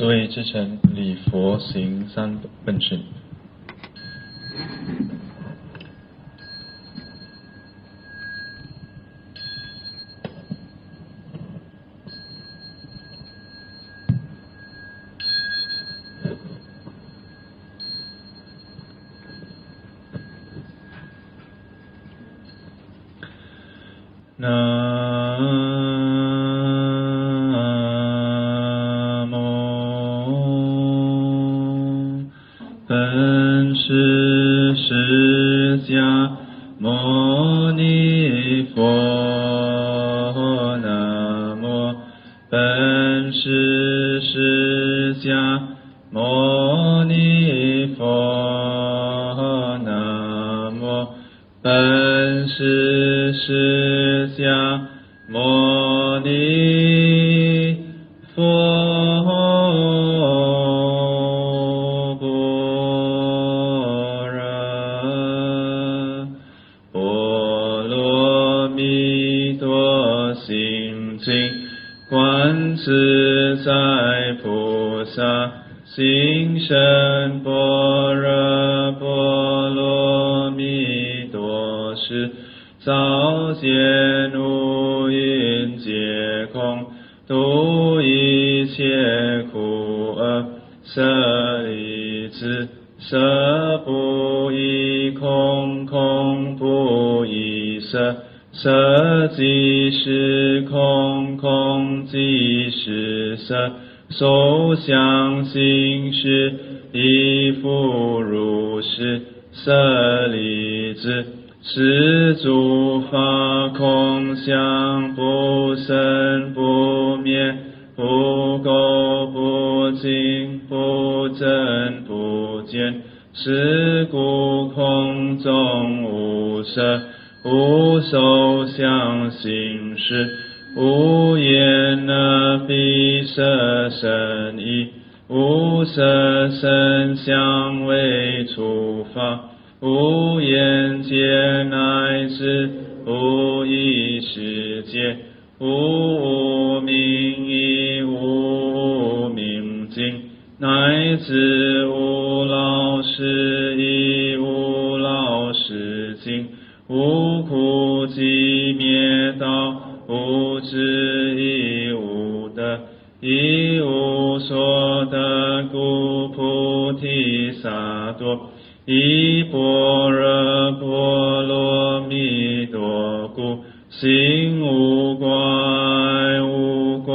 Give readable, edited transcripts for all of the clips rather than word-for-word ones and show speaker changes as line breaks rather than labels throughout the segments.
此谓至诚礼佛行三本事。南无本师释迦牟尼佛，南无本师释迦牟尼佛，南无本师释迦牟尼佛，般若波罗蜜多心经，观自在菩萨行深般若波罗蜜多时，照见五蕴皆空，度一切苦厄。舍利子，色不异空，空不异色，色即是空，空即是色，受想行识亦复如是。舍利子，是诸法空相，不生不灭，不垢不净，不增不减。是故空中无色，无受想行识，无眼耳鼻舌身意，无色声香味触法，无眼界乃至无意识界，无无明亦无无明尽，乃至无老识亦无老识尽，无苦集灭道，无智亦无得，亦无所得故，菩提萨埵依般若波罗蜜多故，心无挂碍，无挂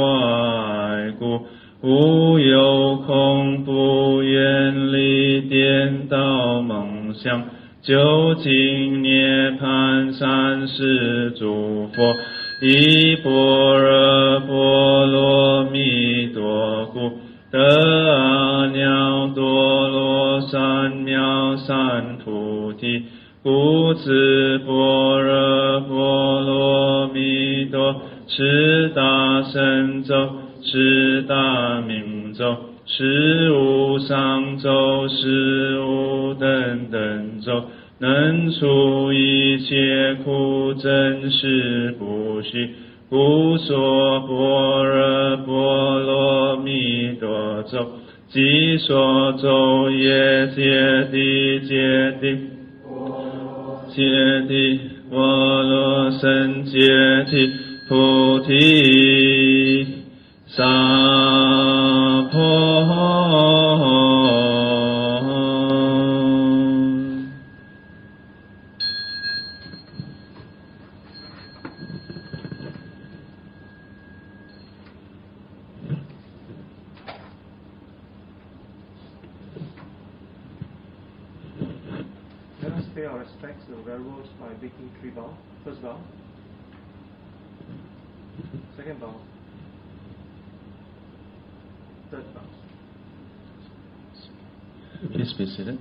碍故，无有恐怖远离颠倒梦想，究竟涅槃三世诸佛依般若波罗蜜多故，得阿耨多罗三藐三菩提。故知般若波罗蜜多，是大神咒，是大明咒，是无上咒，是无等等咒，能除一切苦，真实不虚。故说般若波罗蜜多咒，即说咒也，揭谛揭谛揭谛，波罗僧揭谛，菩提萨婆。
Let us pay our respects to the Venerables by making 3 bows. First bow, second bow, third bow.
Please be seated.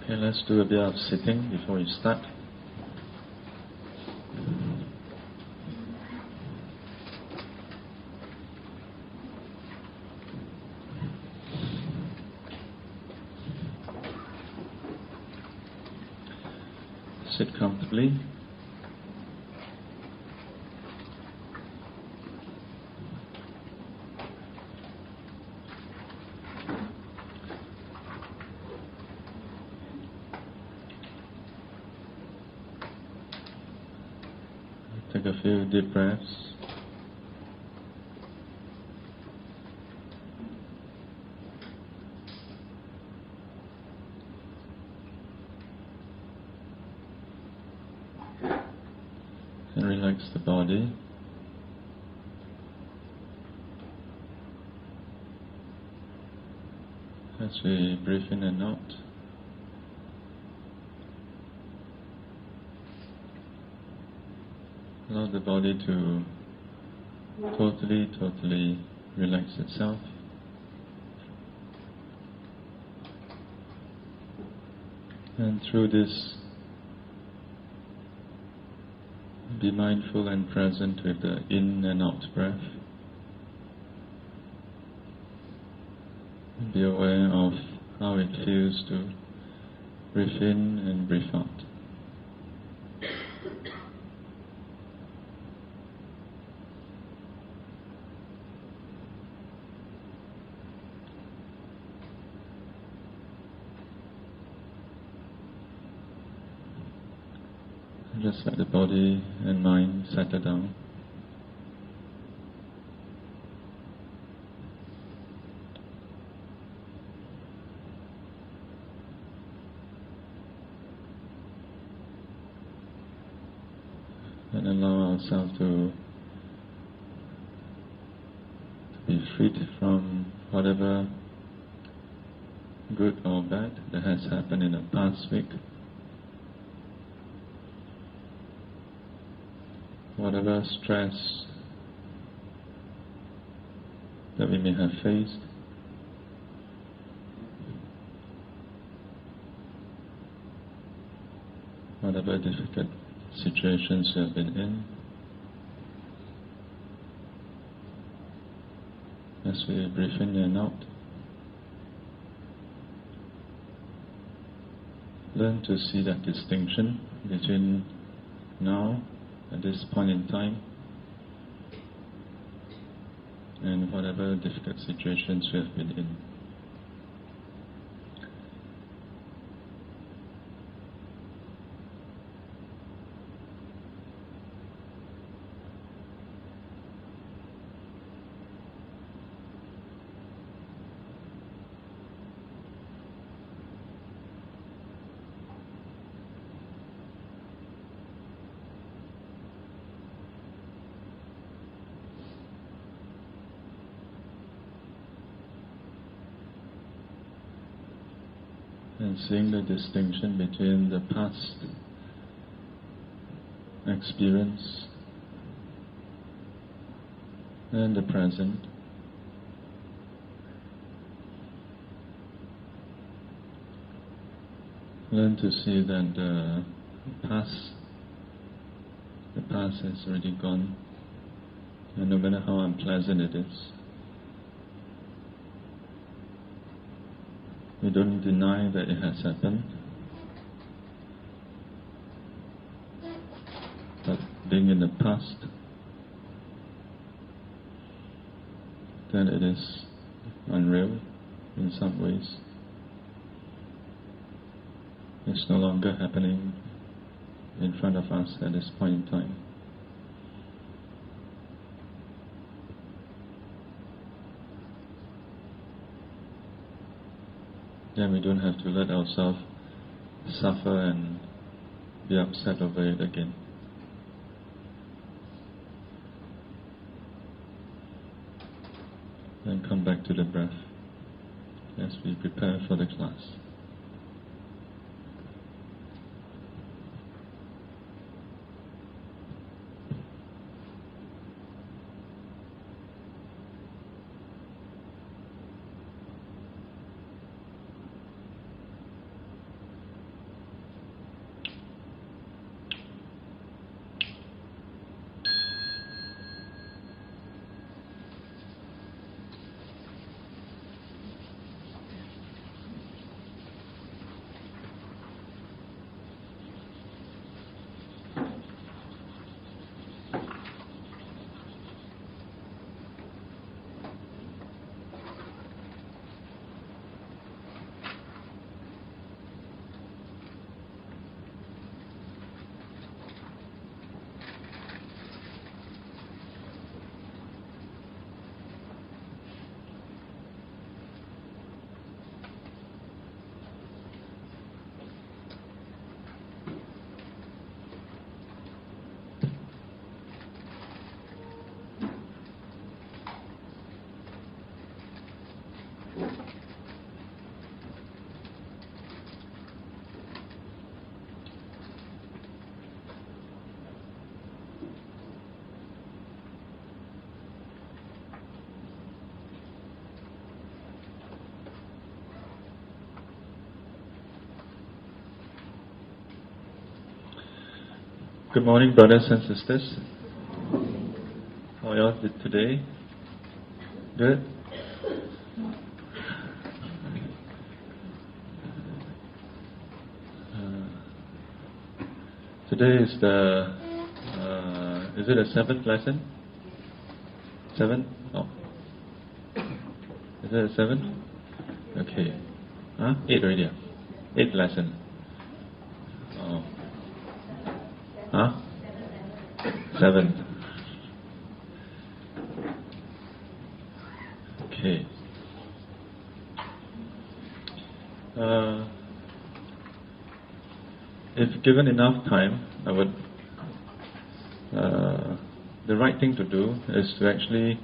Okay, let's do a bit of sitting before we start. Sit comfortably. Take a few deep breaths. And relax the body. As we breathe in and out. Allow the body to totally relax itself. And through this, be mindful and present with the in and out breath. Be aware of how it feels to breathe in and breathe out. Just let the body and mind settle down. And allow ourselves to be freed from whatever good or bad that has happened in the past week. Whatever stress that we may have faced, whatever difficult situations we have been in, as we breathe in and out, learn to see that distinction between now, at this point in time, and whatever difficult situations we have been in. And seeing the distinction between the past experience and the present. Learn to see that the past has already gone, and no matter how unpleasant it is, we don't deny that it has happened, but being in the past, then it is unreal in some ways. It's no longer happening in front of us at this point in time. Then we don't have to let ourselves suffer and be upset over it again. Then come back to the breath as we prepare for the class. Good morning, brothers and sisters. How are y'all today? Good? Today is is it a 7th lesson? 7? Oh. Is it a 7? Okay. 8 already. 8th lesson. Oh. 7. Okay. If given enough time, I would. The right thing to do is to actually,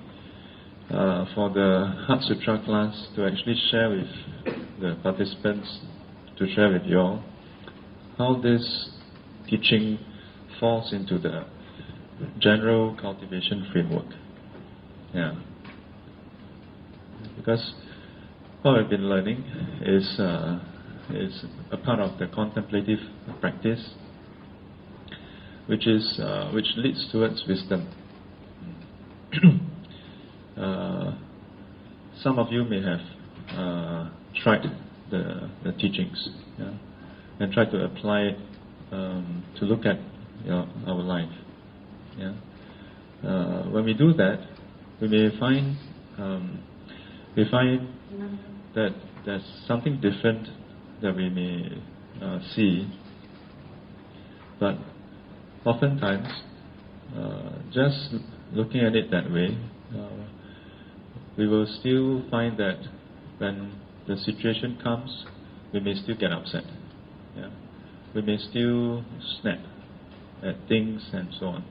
for the Heart Sutra class, to actually share with the participants, to share with you all, how this teaching falls into the general cultivation framework. Yeah. Because what we've been learning is a part of the contemplative practice, which leads towards wisdom. Some of you may have tried the teachings, yeah, and tried to apply it to look at our life. Yeah. When we do that, we may find that there's something different that we may see, but oftentimes, just looking at it that way, we will still find that when the situation comes, we may still get upset. Yeah? We may still snap at things and so on.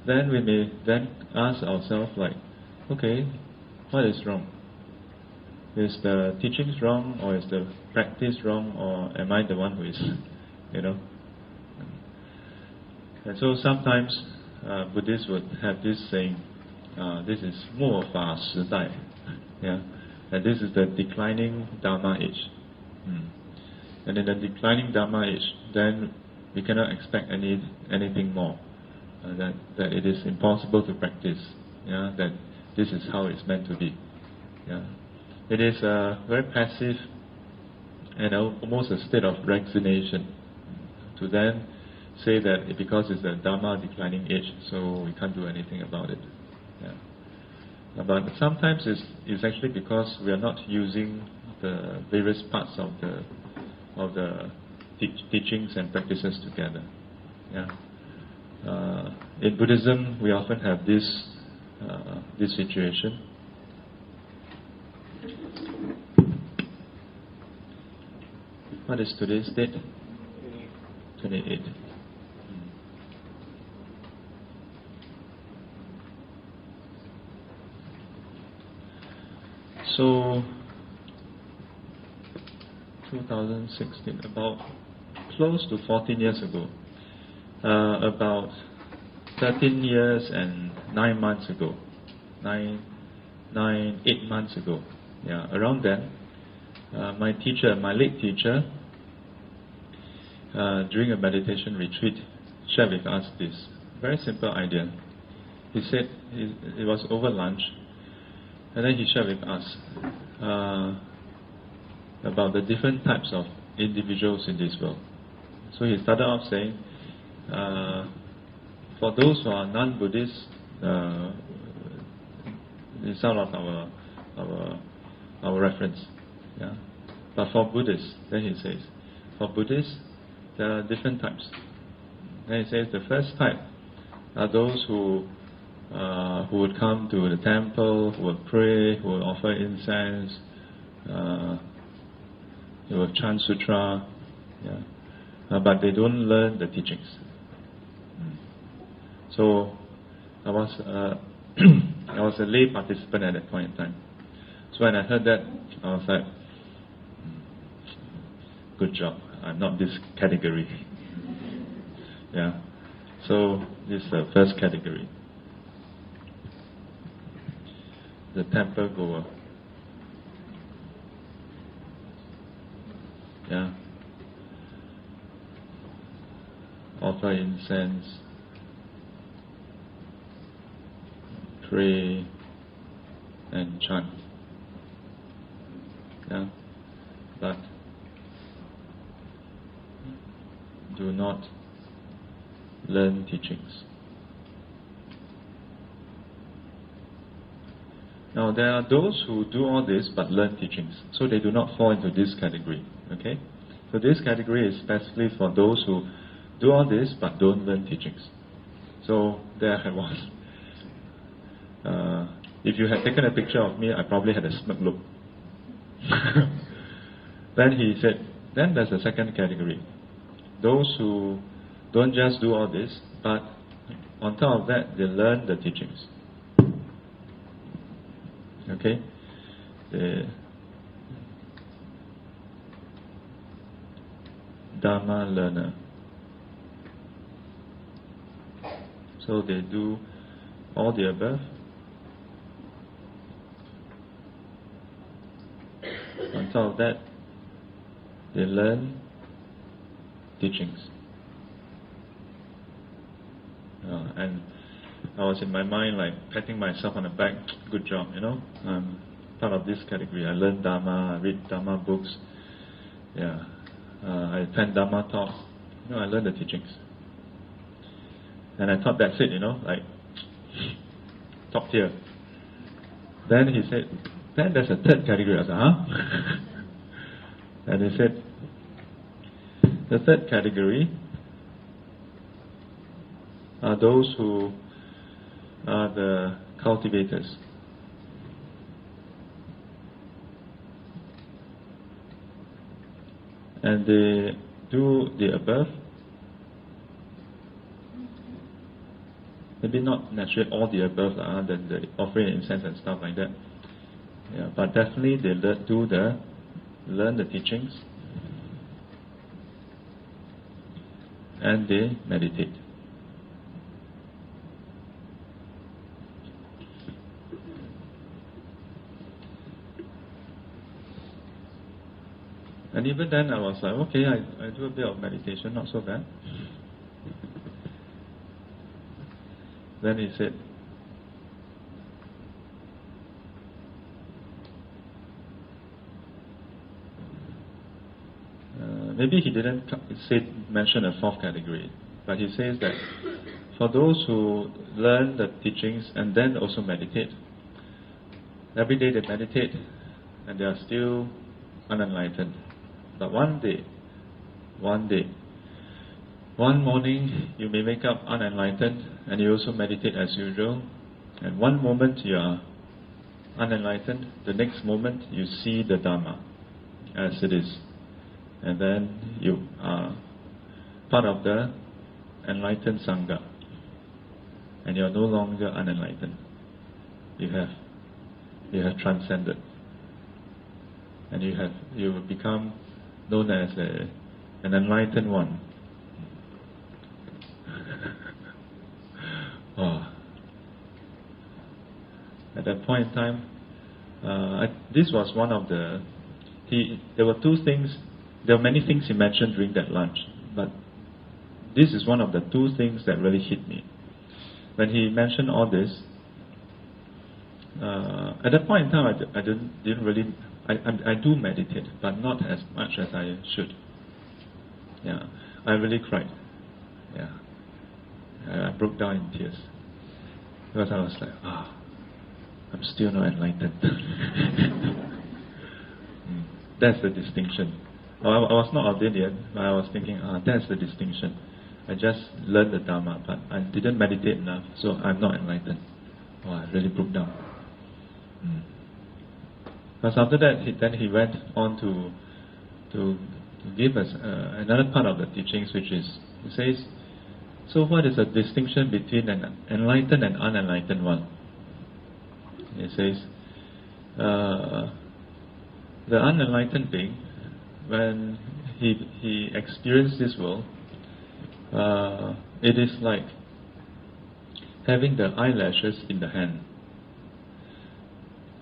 Then we may then ask ourselves like, okay, what is wrong? Is the teachings wrong, or is the practice wrong, or am I the one who is, And so sometimes Buddhists would have this saying, this is 末法时代, yeah, and this is the declining Dharma age. And in the declining Dharma age, then we cannot expect anything more. That it is impossible to practice. Yeah, that this is how it's meant to be. Yeah, it is very passive and almost a state of resignation to then say that because it's the Dharma declining age, so we can't do anything about it. Yeah. But sometimes it's actually because we are not using the various parts of the teachings and practices together. Yeah. In Buddhism, we often have this situation. What is today's date? 28. So, 2016, about close to 14 years ago, about 13 years and 9 months ago, 8 months ago, yeah, around then, my late teacher, during a meditation retreat, shared with us this very simple idea. He said, it was over lunch, and then he shared with us about the different types of individuals in this world. So he started off saying, for those who are non-Buddhists, it's out of our reference. Yeah? But for Buddhists, then he says, for Buddhists, there are different types. Then he says the first type are those who would come to the temple, who would pray, who would offer incense, who would chant sutra, yeah? But they don't learn the teachings. So I was I was a lay participant at that point in time. So when I heard that, I was like, good job, I'm not this category. Yeah. So this is the first category. The temple goer. Yeah. Offer incense, pray, and chant. Yeah. But do not learn teachings. Now there are those who do all this but learn teachings, so they do not fall into this category. Okay? So this category is specifically for those who do all this but don't learn teachings. So there I was. If you had taken a picture of me, I probably had a smirk look. Then he said, then there's a second category. Those who don't just do all this, but on top of that, they learn the teachings. Okay? The Dharma learner. So they do all the above. On top of that, they learn teachings. And I was in my mind like patting myself on the back, good job, I'm part of this category. I learn Dharma, I read Dharma books, I attend Dharma talks, I learn the teachings. And I thought that's it, like top tier. Then he said, then there's a third category. I said, huh? And he said, the third category are those who are the cultivators. And they do the above. Maybe not naturally all the above, the offering incense and stuff like that. Yeah, but definitely they learn the teachings and they meditate. And even then I was like, okay, I do a bit of meditation, not so bad. Then he said, maybe he didn't mention a fourth category, but he says that for those who learn the teachings and then also meditate, every day they meditate and they are still unenlightened. But one morning you may wake up unenlightened and you also meditate as usual, and one moment you are unenlightened, the next moment you see the Dharma as it is, and then you are part of the enlightened Sangha and you are no longer unenlightened. You have transcended, and you have become known as an enlightened one. At that point in time, this was one of the. There were two things. There were many things he mentioned during that lunch, but this is one of the two things that really hit me. When he mentioned all this, at that point in time, I didn't really. I do meditate, but not as much as I should. Yeah, I really cried. Yeah, I broke down in tears because I was like, I'm still not enlightened. That's the distinction. I was not ordained yet, but I was thinking, that's the distinction. I just learned the Dharma, but I didn't meditate enough, so I'm not enlightened. I really broke down. Because after that, he went on to give us another part of the teachings, which is, he says, so what is the distinction between an enlightened and unenlightened one? He says, The unenlightened being, when he experienced this world, it is like having the eyelashes in the hand.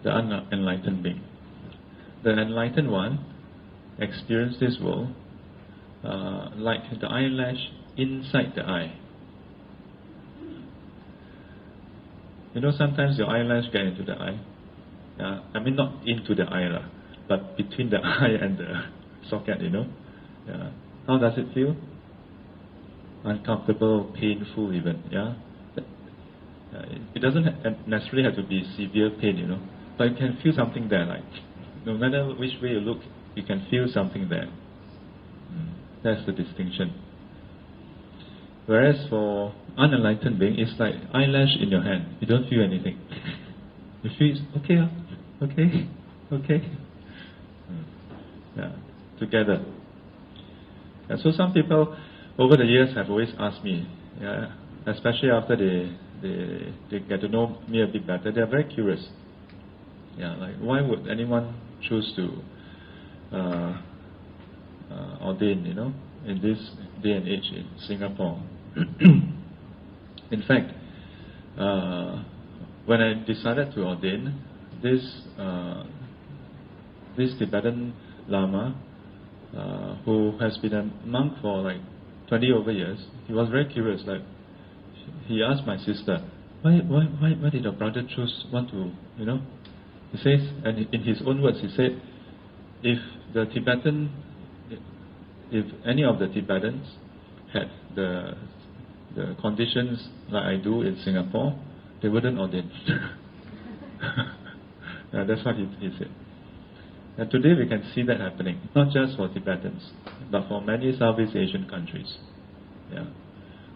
The unenlightened being. The enlightened one experienced this world like the eyelash inside the eye. You know, sometimes your eyelash get into the eye. I mean, not into the eye, but between the eye and the socket, you know. How does it feel? Uncomfortable, painful even, yeah? It doesn't necessarily have to be severe pain, you know. But you can feel something there, like, no matter which way you look, you can feel something there. That's the distinction. Whereas for unenlightened being, it's like eyelash in your hand. You don't feel anything. You feel, okay. Together. And so some people over the years have always asked me, especially after they get to know me a bit better, they are very curious. Like, why would anyone choose to ordain, you know, in this day and age in Singapore? In fact, when I decided to ordain, this Tibetan Lama, who has been a monk for like 20 over years, he was very curious. Like, he asked my sister, why did your brother want to, you know? He says, and in his own words, he said, if any of the Tibetans had the conditions like I do in Singapore, they wouldn't ordain. That's what he said. And today we can see that happening, not just for Tibetans, but for many Southeast Asian countries.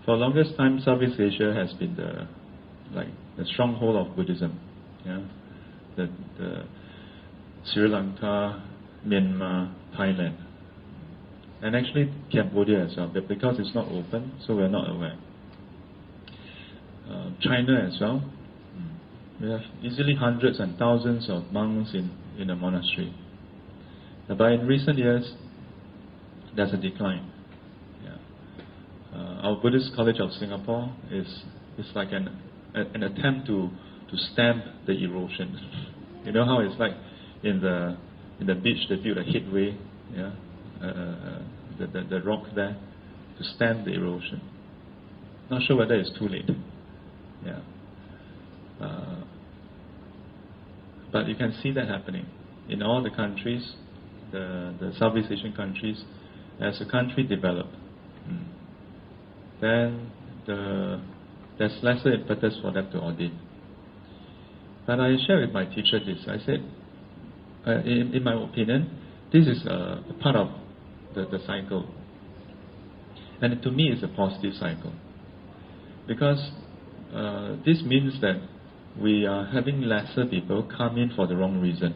For the longest time, Southeast Asia has been the stronghold of Buddhism. The Sri Lanka, Myanmar, Thailand, and actually Cambodia as well, but because it's not open, so we're not aware. China as well. We have easily hundreds and thousands of monks in a monastery. But in recent years, there's a decline. Our Buddhist College of Singapore is like an attempt to stamp the erosion. You know how it's like in the beach they build a headway, the rock there, to stamp the erosion. Not sure whether it's too late. But you can see that happening in all the countries, the Southeast Asian countries. As a country develop, then there's lesser impetus for them to ordain. But I shared with my teacher this. I said, in my opinion, this is a part of the cycle. And to me, it's a positive cycle. Because this means that we are having lesser people come in for the wrong reason.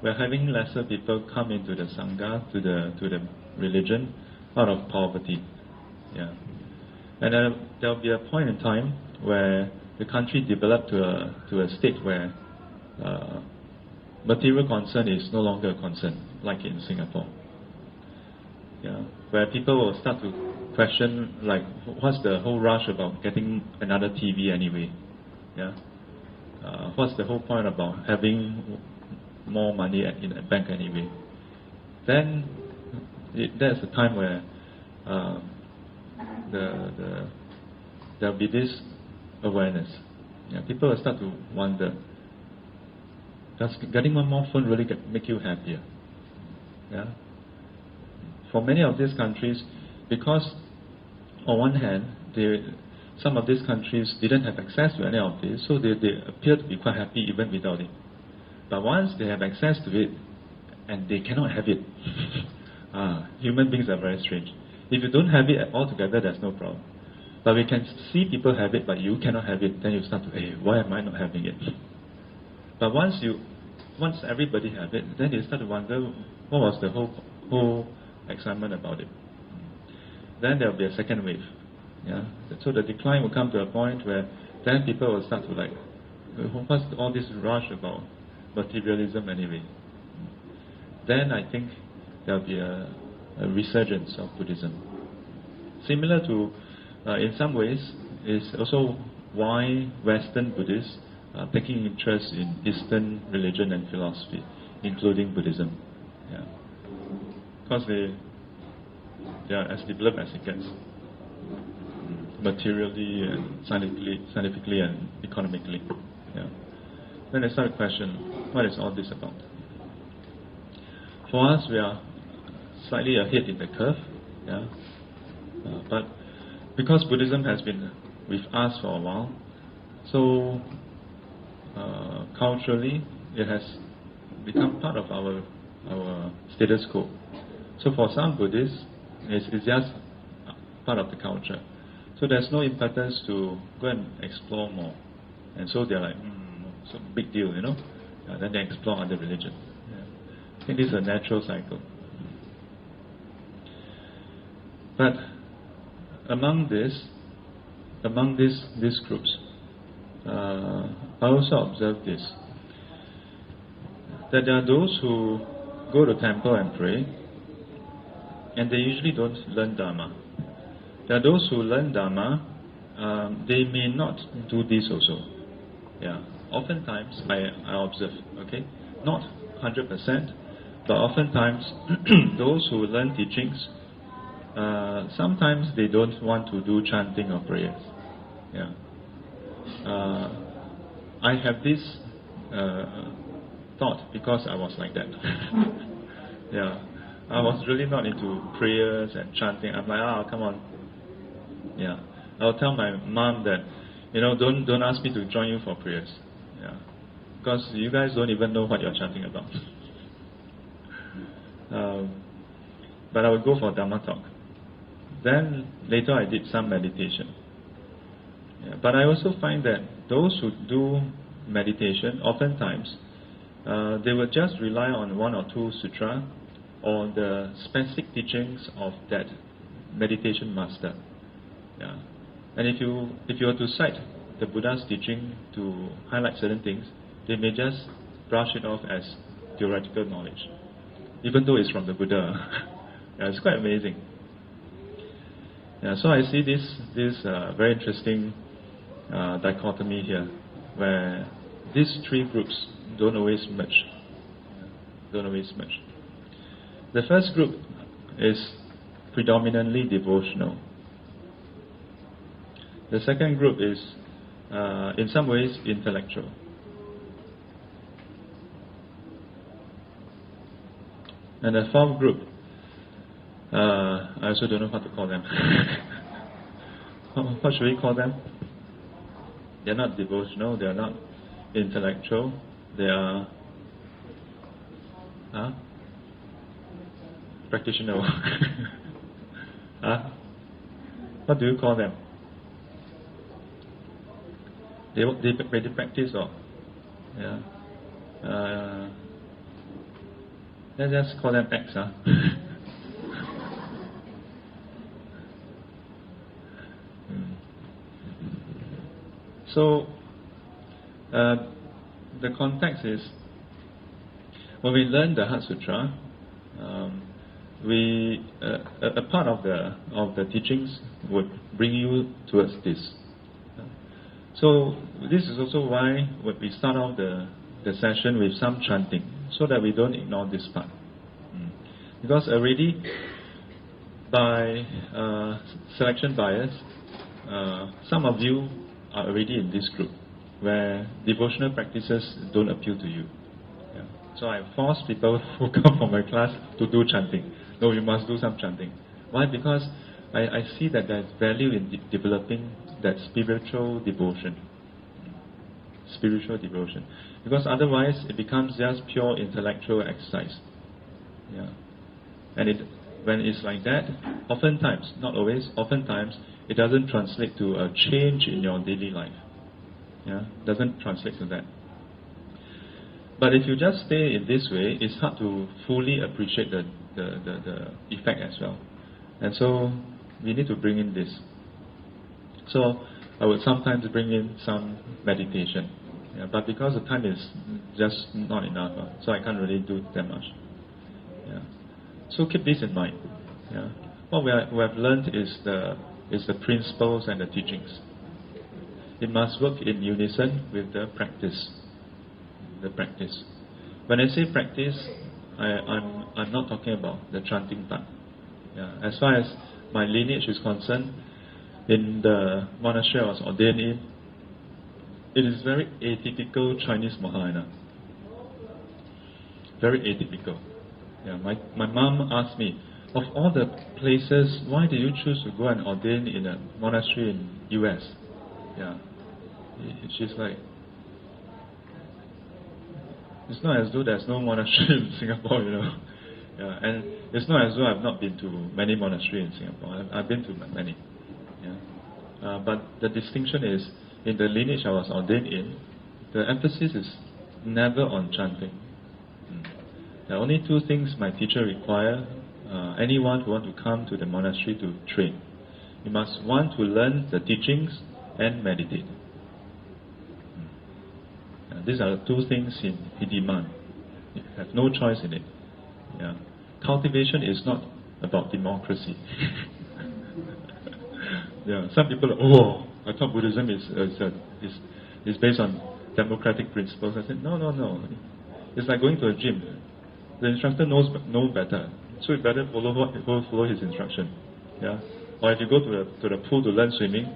We're having lesser people come into the Sangha, to the religion, out of poverty. And there'll be a point in time where the country developed to a state where material concern is no longer a concern, like in Singapore. Where people will start to question, like, what's the whole rush about getting another TV anyway? What's the whole point about having more money in a bank anyway? Then there's a time where there'll be this awareness. People will start to wonder, does getting one more phone really make you happier? For many of these countries, because on one hand, some of these countries didn't have access to any of this, so they appear to be quite happy even without it. But once they have access to it, and they cannot have it, human beings are very strange. If you don't have it altogether, there's no problem. But we can see people have it, but you cannot have it, then you start to, hey, why am I not having it? But once everybody have it, then you start to wonder, what was the whole excitement about it? Then there will be a second wave. So the decline will come to a point where then people will start to like, what's all this rush about materialism anyway, then I think there will be a resurgence of Buddhism. Similar to, in some ways, is also why Western Buddhists are taking interest in Eastern religion and philosophy, including Buddhism. Yeah. Because they are as developed as it gets, materially and scientifically and economically. Yeah. Then there's another question: what is all this about? For us, we are slightly ahead in the curve. Yeah. But because Buddhism has been with us for a while, so culturally it has become part of our status quo. So for some Buddhists, it's just part of the culture. So there's no impetus to go and explore more. And so they're like, it's a big deal, you know. Then they explore other religions. Yeah. I think this is a natural cycle. But among these groups, I also observed this, that there are those who go to temple and pray, and they usually don't learn Dharma. There are those who learn Dharma, they may not do this also. Yeah. Oftentimes, I observe, okay, not 100%, but oftentimes those who learn teachings, sometimes they don't want to do chanting or prayers. Yeah. I have this thought because I was like that. Yeah. I was really not into prayers and chanting. I'm like, come on. Yeah. I'll tell my mom that, don't ask me to join you for prayers. Yeah. Because you guys don't even know what you're chanting about. But I would go for Dhamma talk. Then later I did some meditation. Yeah. But I also find that those who do meditation, oftentimes, they will just rely on one or two sutra or the specific teachings of that meditation master. Yeah. And if you were to cite the Buddha's teaching to highlight certain things, they may just brush it off as theoretical knowledge, even though it's from the Buddha. Yeah, it's quite amazing. Yeah, so I see this very interesting dichotomy here, where these three groups don't always merge. Don't always merge. The first group is predominantly devotional. The second group is, in some ways, intellectual. And the fourth group, I also don't know what to call them. What should we call them? They're not devotional, they are not intellectual, they are practitioner. What do you call them? They practice, or yeah. Let's just call them X. So the context is, when we learn the Heart Sutra, a part of the teachings would bring you towards this. So this is also why we start off the session with some chanting, so that we don't ignore this part. Because already, by selection bias, some of you are already in this group, where devotional practices don't appeal to you. Yeah. So I force people who come from my class to do chanting. No, you must do some chanting. Why? Because I see that there's value in developing that spiritual devotion. Spiritual devotion. Because otherwise it becomes just pure intellectual exercise. Yeah. And when it's like that, oftentimes, not always, oftentimes, it doesn't translate to a change in your daily life. Yeah, doesn't translate to that. But if you just stay in this way, it's hard to fully appreciate the effect as well. And so we need to bring in this. So I would sometimes bring in some meditation. Yeah, but because the time is just not enough, so I can't really do that much. Yeah. So keep this in mind. Yeah. What we have learned is the principles and the teachings. It must work in unison with the practice. The practice. When I say practice, I'm not talking about the chanting part. Yeah. As far as my lineage is concerned, in the monastery I was ordained in, it is very atypical Chinese Mahayana. Very atypical. Yeah. My mom asked me, of all the places, why did you choose to go and ordain in a monastery in US? Yeah. She's like, it's not as though there's no monastery in Singapore, you know. Yeah, and it's not as though I've not been to many monasteries in Singapore. I've been to many. Yeah. But the distinction is, in the lineage I was ordained in, the emphasis is never on chanting. There are only two things my teacher require anyone who wants to come to the monastery to train. You must want to learn the teachings and meditate. These are the two things he demands. You have no choice in it. Yeah. Cultivation is not about democracy. Yeah. Some people are, I thought Buddhism is based on democratic principles. I said, no. It's like going to a gym. The instructor knows better, so you better follow his instruction. Yeah. Or if you go to the pool to learn swimming,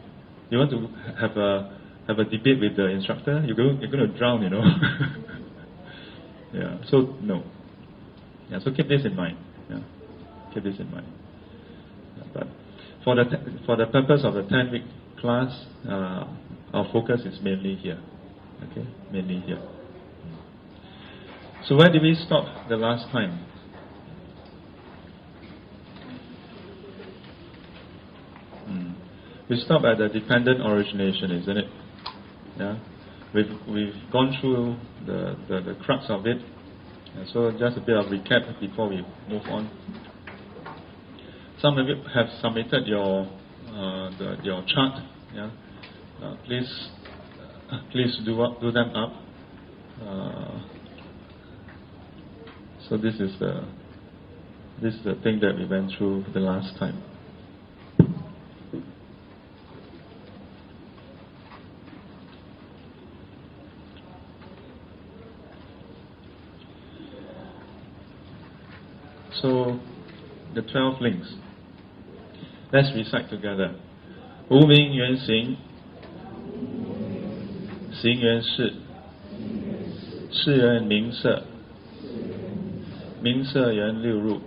you want to have a debate with the instructor, you're going to drown, you know. Yeah. So no. Yeah. So keep this in mind. Yeah. Keep this in mind. Yeah, but for the purpose of the 10-week class, our focus is mainly here. Okay. Mainly here. So where did we stop the last time? We stopped at the dependent origination, isn't it? Yeah, we've gone through the crux of it. Yeah, so just a bit of recap before we move on. Some of you have submitted your chart. Yeah, please do them up. So this is the thing that we went through the last time. So, the 12 links. Let's recite together. 无名原形，形原事，事缘名色，名色缘六入，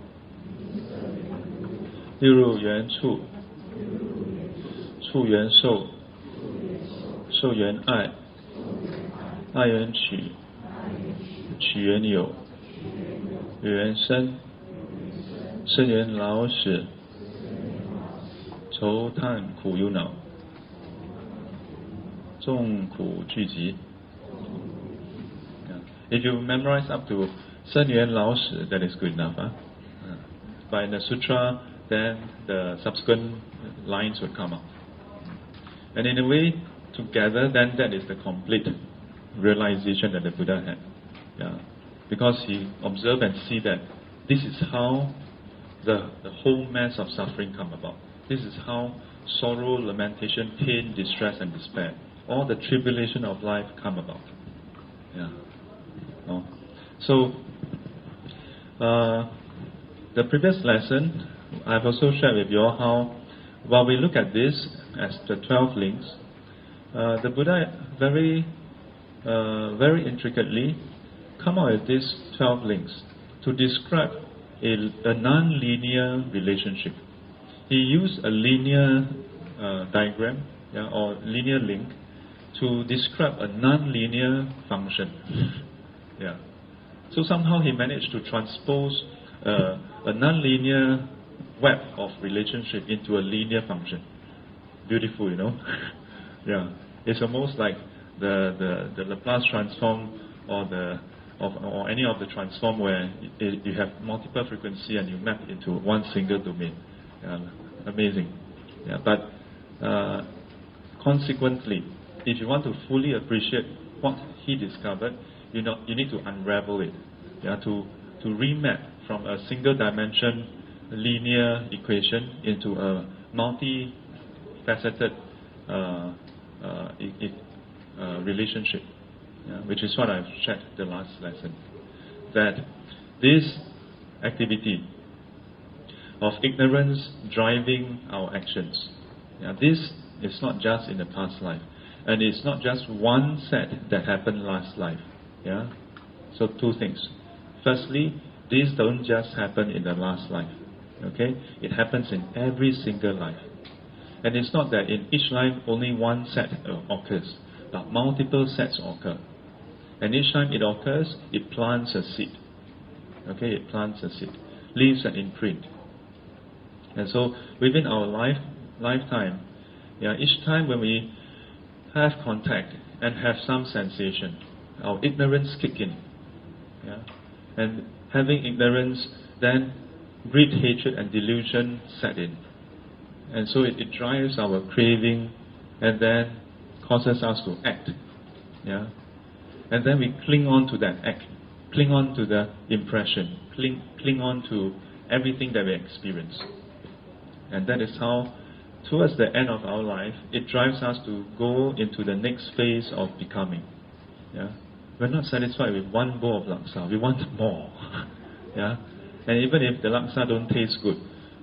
六入缘处，处缘受，受缘爱，爱缘取，取缘有，有缘生。生缘老死，愁叹苦忧恼，众苦聚集。If you memorize up to 生缘老死, that is good enough. But in the sutra, then the subsequent lines will come up. And in a way, together, then that is the complete realization that the Buddha had. Yeah. Because he observed and see that this is how the whole mass of suffering come about. This is how sorrow, lamentation, pain, distress and despair, all the tribulation of life come about. Yeah. No. So, the previous lesson, I've also shared with you all how, while we look at this as the 12 links, the Buddha very intricately come out with these 12 links to describe a non-linear relationship. He used a linear diagram, yeah, or linear link to describe a non-linear function. Yeah. So somehow he managed to transpose a non-linear web of relationship into a linear function. Beautiful, you know. Yeah. It's almost like the Laplace transform or any of the transform where you have multiple frequency and you map into one single domain. Amazing. Yeah, but consequently, if you want to fully appreciate what he discovered, you need to unravel it, to remap from a single dimension linear equation into a multi-faceted relationship, which is what I've shared the last lesson. That this activity of ignorance driving our actions, this is not just in the past life, and it's not just one set that happened last life. So two things. Firstly, these don't just happen in the last life. Okay, it happens in every single life, and it's not that in each life only one set occurs, but multiple sets occur. And each time it occurs, it plants a seed. Okay, it plants a seed, leaves an imprint. And so within our lifetime, each time when we have contact and have some sensation, our ignorance kick in. And having ignorance, then greed, hatred and delusion set in. And so it drives our craving and then causes us to act. And then we cling on to that act, cling on to the impression, cling on to everything that we experience. And that is how, towards the end of our life, it drives us to go into the next phase of becoming. We're not satisfied with one bowl of laksa, we want more. And even if the laksa don't taste good,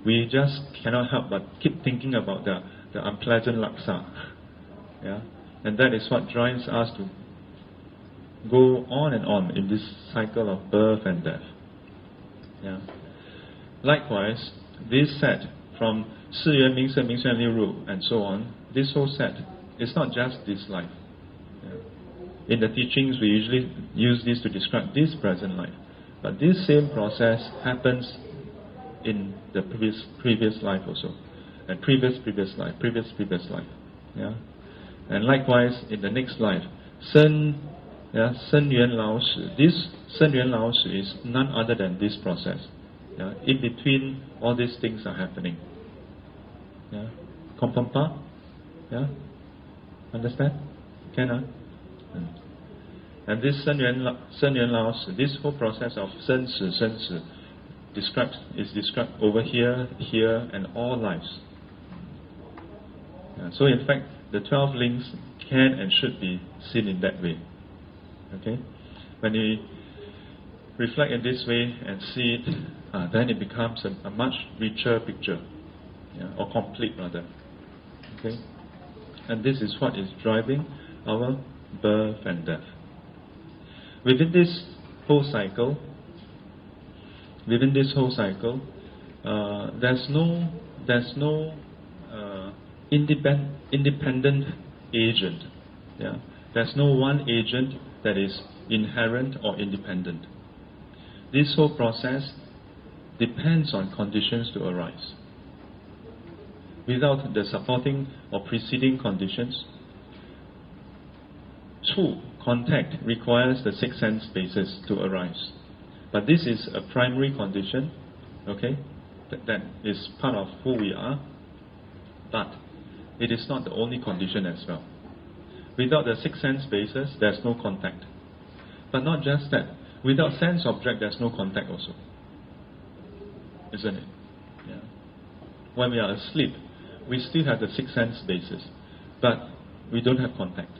we just cannot help but keep thinking about the unpleasant laksa. And that is what drives us to go on and on in this cycle of birth and death. Likewise, this set from 四缘名色名相六入 and so on, this whole set is not just this life. In the teachings, we usually use this to describe this present life. But this same process happens in the previous life also, and previous life. And likewise in the next life, 生缘老死. This 生缘老死 is none other than this process. In between, all these things are happening. Kompampa? Understand? Can And this 生缘老死, this whole process of 生死 is described over here, and all lives. So in fact, the 12 links can and should be seen in that way. Okay? When we reflect in this way and see it, then it becomes a much richer picture, or complete rather. Okay? And this is what is driving our birth and death. Within this whole cycle, there's no independent agent. There's no one agent that is inherent or independent. This whole process depends on conditions to arise. Without the supporting or preceding conditions, contact requires the six sense bases to arise. But this is a primary condition, okay, that is part of who we are, but it is not the only condition as well. Without the six sense bases, there's no contact. But not just that, without sense object, there's no contact also. Isn't it? When we are asleep, we still have the six sense bases, but we don't have contact.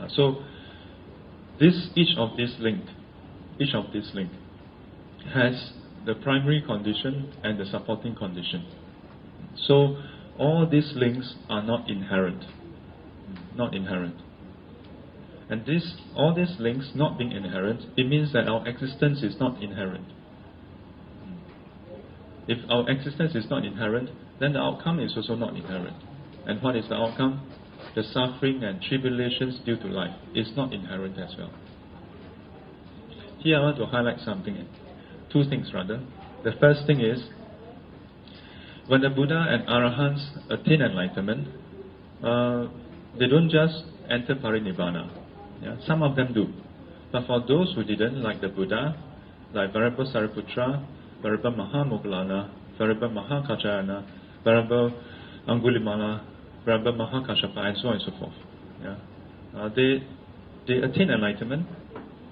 So each of this link has the primary condition and the supporting condition. So all these links are not inherent. And all these links not being inherent, it means that our existence is not inherent. If our existence is not inherent, then the outcome is also not inherent. And what is the outcome? The suffering and tribulations due to life is not inherent as well. Here I want to highlight something, two things rather. The first thing is, when the Buddha and Arahants attain enlightenment, they don't just enter Parinibbana. Some of them do. But for those who didn't, like the Buddha, like Venerable Sariputra, Venerable Mahamoggallana, Venerable Mahakaccayana, Venerable Angulimala, Venerable Mahakassapa, and so on and so forth. they attain enlightenment,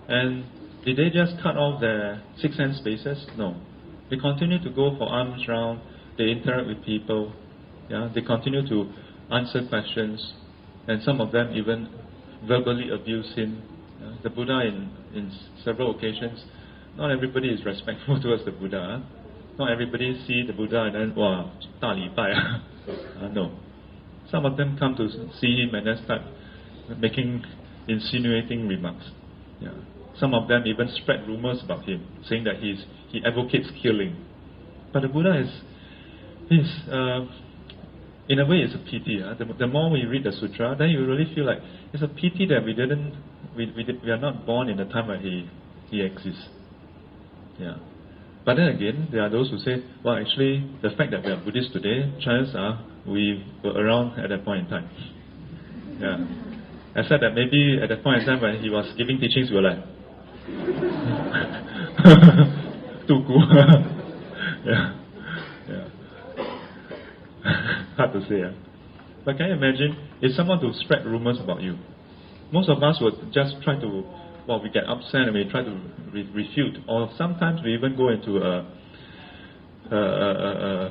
and did they just cut off their six sense spaces? No. They continue to go for alms round, they interact with people, yeah? They continue to answer questions, and some of them even verbally abuse him. The Buddha in several occasions, not everybody is respectful towards the Buddha. Not everybody see the Buddha and then, wow, 大礼拜. No. Some of them come to see him and then start making insinuating remarks. Yeah. Some of them even spread rumors about him, saying that he advocates killing. But the Buddha is in a way, it's a pity. The more we read the sutra, then you really feel like it's a pity that we are not born in the time where he exists. Yeah. But then again, there are those who say, well, actually, the fact that we are Buddhists today, chances are we were around at that point in time. Yeah. Except that maybe at that point in time when he was giving teachings, we were like, too cool. Yeah. Yeah. Hard to say. Yeah. But can you imagine if someone to spread rumors about you? Most of us would just try to, we get upset and we try to refute, or sometimes we even go into a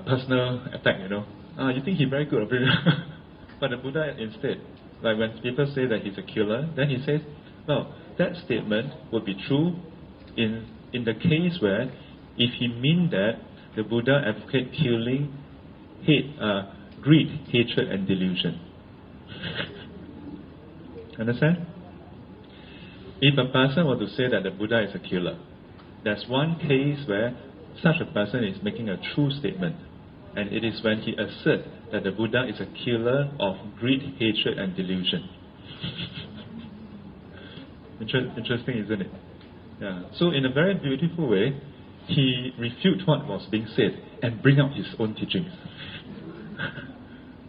personal attack, you think he's very good. But the Buddha instead, like when people say that he's a killer, then he says, well, that statement would be true in the case where if he mean that the Buddha advocate killing, hate, greed, hatred and delusion. Understand? If a person were to say that the Buddha is a killer, there's one case where such a person is making a true statement, and it is when he asserts that the Buddha is a killer of greed, hatred and delusion. Interesting, isn't it? Yeah. So in a very beautiful way, he refutes what was being said and bring out his own teachings.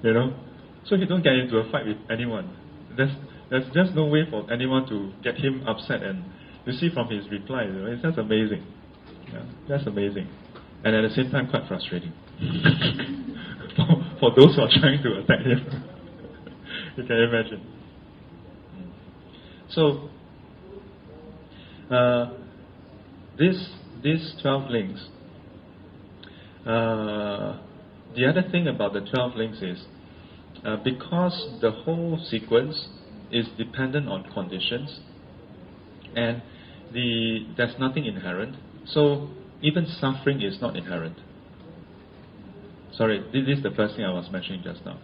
So he don't get into a fight with anyone. There's just no way for anyone to get him upset, and you see from his reply, it's just amazing. Yeah, that's amazing. And at the same time quite frustrating. for those who are trying to attack him. You can imagine. So these 12 links, the other thing about the 12 links is because the whole sequence is dependent on conditions, and there's nothing inherent, so even suffering is not inherent. Sorry, this is the first thing I was mentioning just now.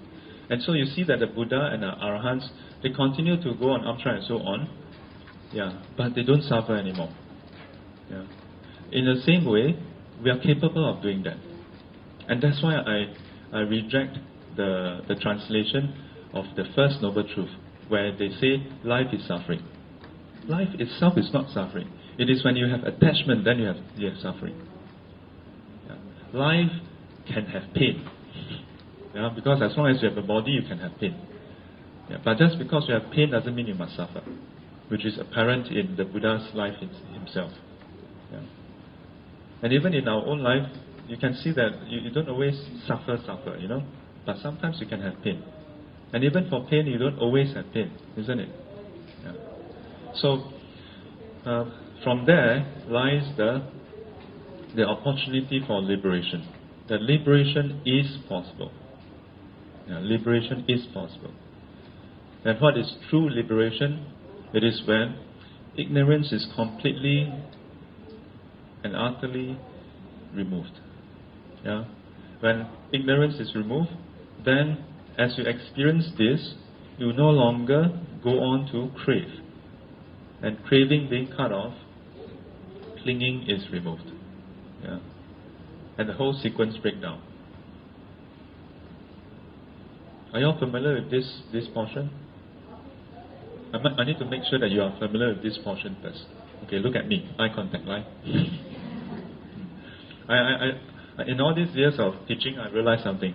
And so you see that the Buddha and the Arahants, they continue to go on uptrend and so on, yeah, but they don't suffer anymore. Yeah. In the same way, we are capable of doing that. And that's why I reject the translation of the First Noble Truth, where they say life is suffering. Life itself is not suffering. It is when you have attachment, then you have suffering. Yeah. Life can have pain. Yeah, because as long as you have a body, you can have pain. Yeah, but just because you have pain doesn't mean you must suffer, which is apparent in the Buddha's life himself. Yeah. And even in our own life, you can see that you don't always suffer, but sometimes you can have pain. And even for pain, you don't always have pain, isn't it? Yeah. So, from there lies the opportunity for liberation. That liberation is possible. Yeah, liberation is possible. And what is true liberation? It is when ignorance is completely and utterly removed. Yeah? When ignorance is removed, then as you experience this, you no longer go on to crave. And craving being cut off, clinging is removed. Yeah? And the whole sequence breaks down. Are you all familiar with this portion? I need to make sure that you are familiar with this portion first. Okay, look at me. Eye contact, right? In all these years of teaching, I realized something.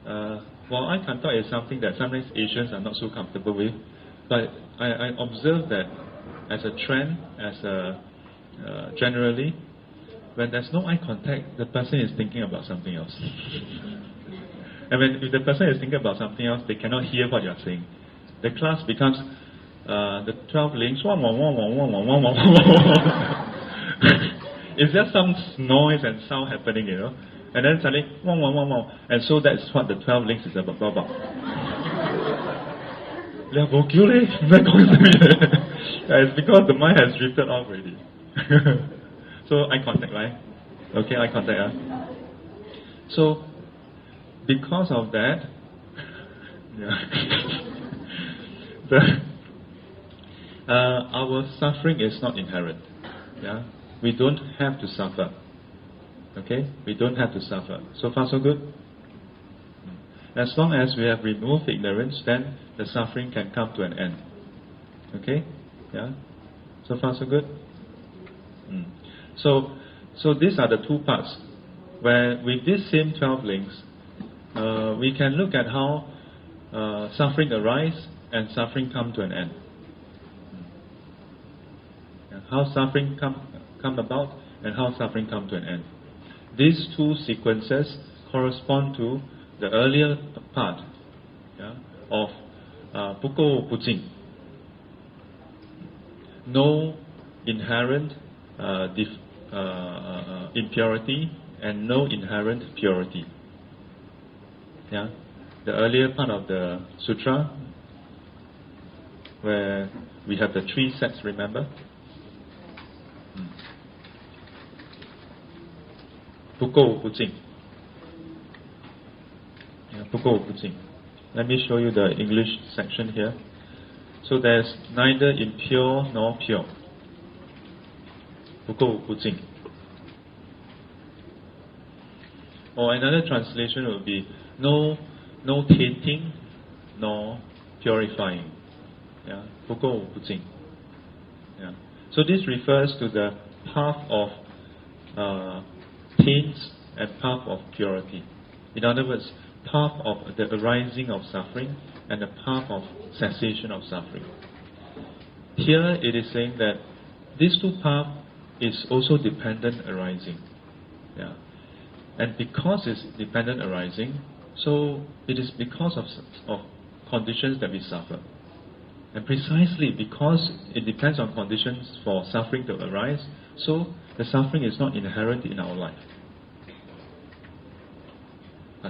Eye contact is something that sometimes Asians are not so comfortable with, but I observe that as a trend, generally, when there's no eye contact, the person is thinking about something else. And if the person is thinking about something else, they cannot hear what you are saying. The class becomes the 12 links, it's just some noise and sound happening, you know. And then suddenly, and so that's what the 12 links is about. It's because the mind has drifted off already. So eye contact, right? Okay, eye contact. So because of that, our suffering is not inherent. Yeah, we don't have to suffer. Okay, we don't have to suffer. So far, so good. As long as we have removed ignorance, then the suffering can come to an end. Okay, yeah. So far, so good. So these are the two parts. Where with these same 12 links, we can look at how suffering arises and suffering come to an end. How suffering come about and how suffering come to an end. These two sequences correspond to the earlier part of Puko Pujing. No inherent impurity and no inherent purity. Yeah, the earlier part of the sutra, where we have the 3 sets. Remember, Puko Pujing. Puko Pujing. Let me show you the English section here. So there's neither impure nor pure. Puko Pujing. Or another translation would be no tainting nor purifying. Yeah, Puko Pujing. Yeah. So this refers to the path of taints and path of purity. In other words, path of the arising of suffering and the path of cessation of suffering. Here it is saying that these two paths is also dependent arising. Yeah. And because it's dependent arising, so it is because of conditions that we suffer. And precisely because it depends on conditions for suffering to arise, so the suffering is not inherent in our life.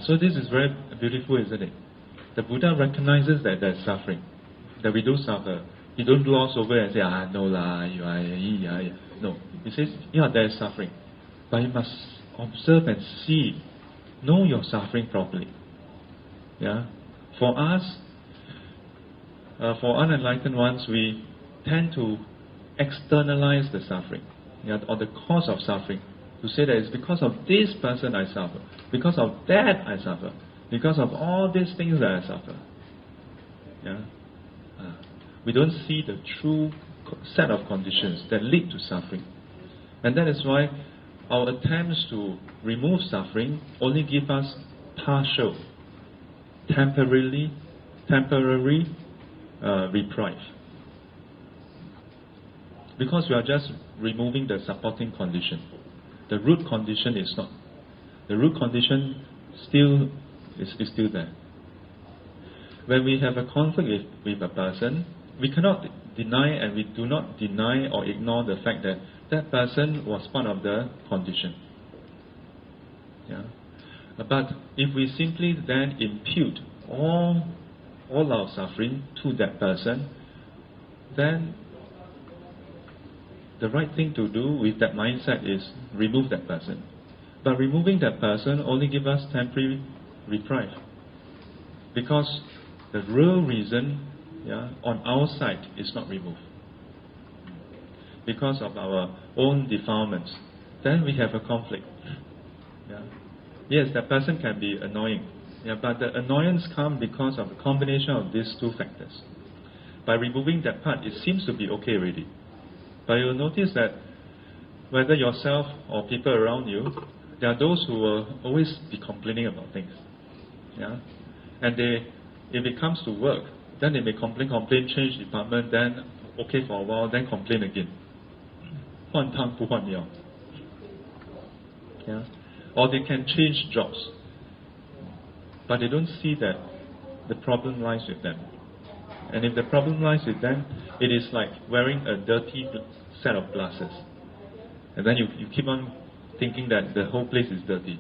So this is very beautiful, isn't it? The Buddha recognizes that there's suffering, that we do suffer. He don't gloss over and say, no lah, no. He says, there is suffering. But you must observe and see, know your suffering properly. Yeah? For us, for unenlightened ones, we tend to externalize the suffering, or the cause of suffering. To say that it's because of this person I suffer, because of that I suffer, because of all these things that I suffer. Yeah? We don't see the true set of conditions that lead to suffering. And that is why our attempts to remove suffering only give us partial, temporary reprieve. Because we are just removing the supporting condition. The root condition is not. The root condition is still there. When we have a conflict with a person, we cannot deny, and we do not deny or ignore the fact that that person was part of the condition. Yeah? But if we simply then impute all our suffering to that person, then the right thing to do with that mindset is remove that person. But removing that person only gives us temporary reprieve. Because the real reason on our side is not removed. Because of our own defilements. Then we have a conflict. Yeah? Yes, that person can be annoying. But the annoyance comes because of the combination of these two factors. By removing that part, it seems to be okay already. But you'll notice that whether yourself or people around you, there are those who will always be complaining about things. Yeah? And if it comes to work, then they may complain, change department, then okay for a while, then complain again. 换汤不换药. Yeah? Or they can change jobs. But they don't see that the problem lies with them. And if the problem lies with them, it is like wearing a dirty set of glasses. And then you keep on thinking that the whole place is dirty.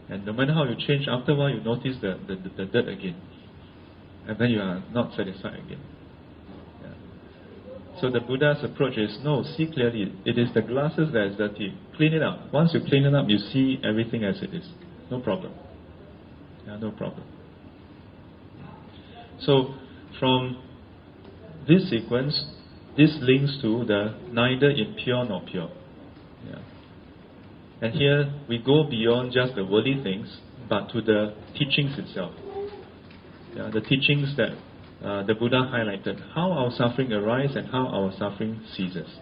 And no matter how you change, after a while you notice the dirt again. And then you are not satisfied again. Yeah. So the Buddha's approach is, no, see clearly, it is the glasses that is dirty. Clean it up. Once you clean it up, you see everything as it is. No problem. Yeah, no problem. So from this sequence, this links to the neither impure nor pure. Yeah. And here we go beyond just the worldly things, but to the teachings itself. Yeah, the teachings that the Buddha highlighted, how our suffering arises and how our suffering ceases.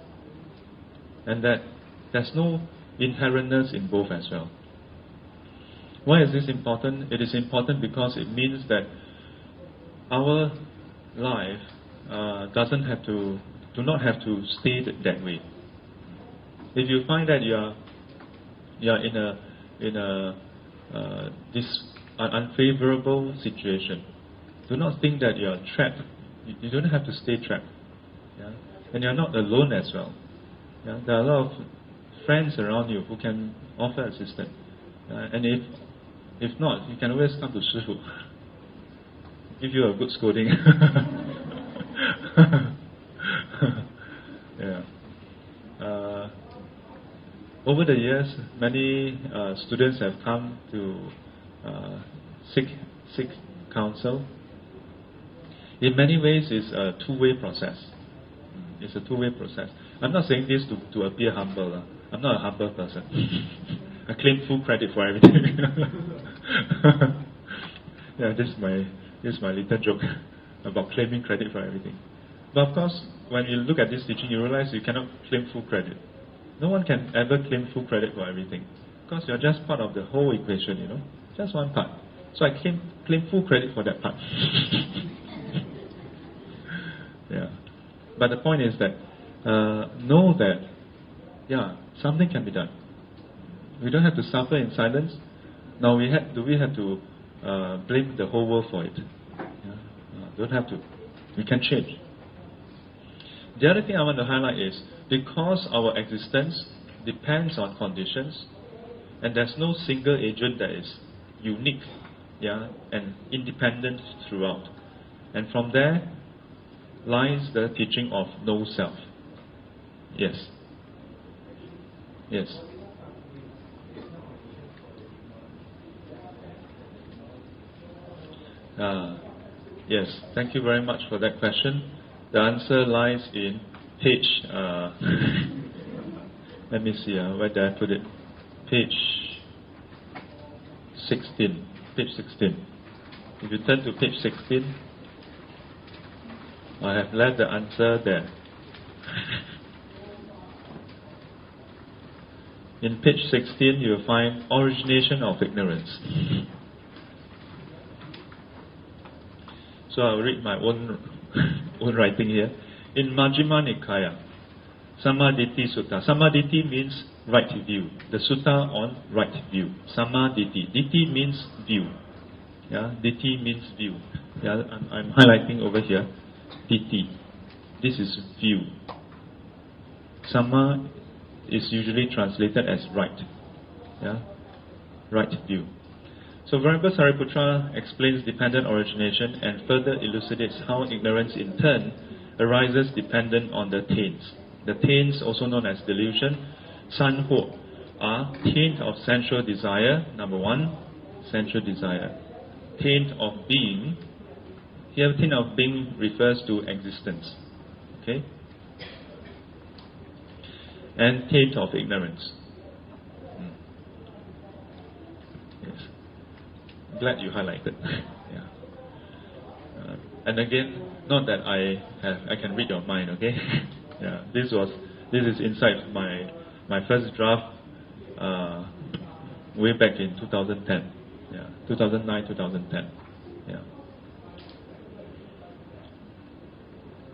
And that there's no inherentness in both as well. Why is this important? It is important because it means that our life do not have to stay that way. If you find that you are in this unfavorable situation, do not think that you are trapped. You don't have to stay trapped. Yeah? And you are not alone as well. Yeah? There are a lot of friends around you who can offer assistance. And if not, you can always come to Shifu. Give you a good scolding. Yeah. Over the years, many students have come to seek counsel. In many ways, it's a two-way process. It's a two-way process. I'm not saying this to appear humble. I'm not a humble person. I claim full credit for everything. Yeah, this is my little joke about claiming credit for everything. But of course, when you look at this teaching, you realize you cannot claim full credit. No one can ever claim full credit for everything, because you're just part of the whole equation, just one part. So I claim full credit for that part. Yeah. But the point is that know that something can be done. We don't have to suffer in silence. Now do we have to blame the whole world for it? Don't have to. We can change. The other thing I want to highlight is, because our existence depends on conditions, and there's no single agent that is unique, and independent throughout. And from there lies the teaching of no self. Yes. Yes. Yes, thank you very much for that question. The answer lies in page, let me see, where did I put it? Page 16. Page 16. If you turn to page 16, I have left the answer there. In page 16, you will find origination of ignorance. So I'll read my own writing here. In Majjhima Nikaya, Sammaditthi Sutta. Sammaditthi means right view. The sutta on right view. Sammaditthi. Ditthi means view. Yeah, Ditthi means view. Yeah, I'm highlighting over here. Ditthi. This is view. Samma is usually translated as right. Yeah, right view. So Venerable Sariputra explains dependent origination and further elucidates how ignorance in turn arises dependent on the taints. The taints, also known as delusion, sanho, are taint of sensual desire, number one, sensual desire. Taint of being, here taint of being refers to existence. Okay? And taint of ignorance. Yes. Glad you highlighted. Yeah. And again, not that I can read your mind, okay? Yeah. This is inside my first draft way back in 2010. Yeah. 2009, 2010. Yeah.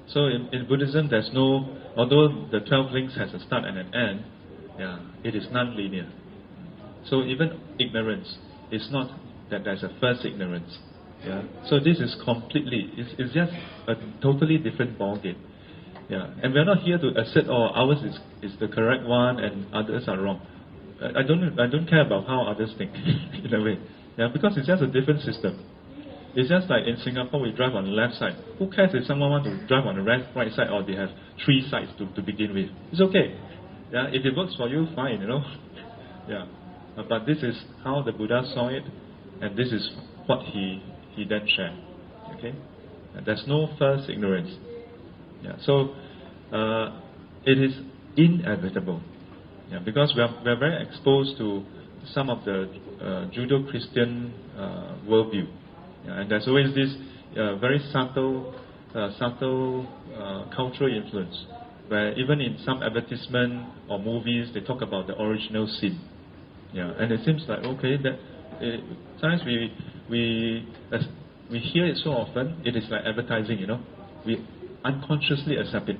So in Buddhism, there's no, although the 12 links has a start and an end, it is non-linear. So even ignorance is not that there's a first ignorance. Yeah. So this is completely, it's just a totally different ballgame. Yeah. And we're not here to assert, oh, ours is the correct one and others are wrong. I don't care about how others think in a way. Yeah, because it's just a different system. It's just like in Singapore we drive on the left side. Who cares if someone wants to drive on the right side or they have 3 sides to begin with? It's okay. Yeah, if it works for you, fine, you know. Yeah. But this is how the Buddha saw it, and this is what he then shared. Okay? And there's no first ignorance. Yeah. So it is inevitable. Yeah, because we are very exposed to some of the Judeo-Christian worldview. Yeah, and there's always this very subtle cultural influence, where even in some advertisement or movies they talk about the original sin. Yeah, and it seems like okay that sometimes we hear it so often, it is like advertising. You know, we unconsciously accept it.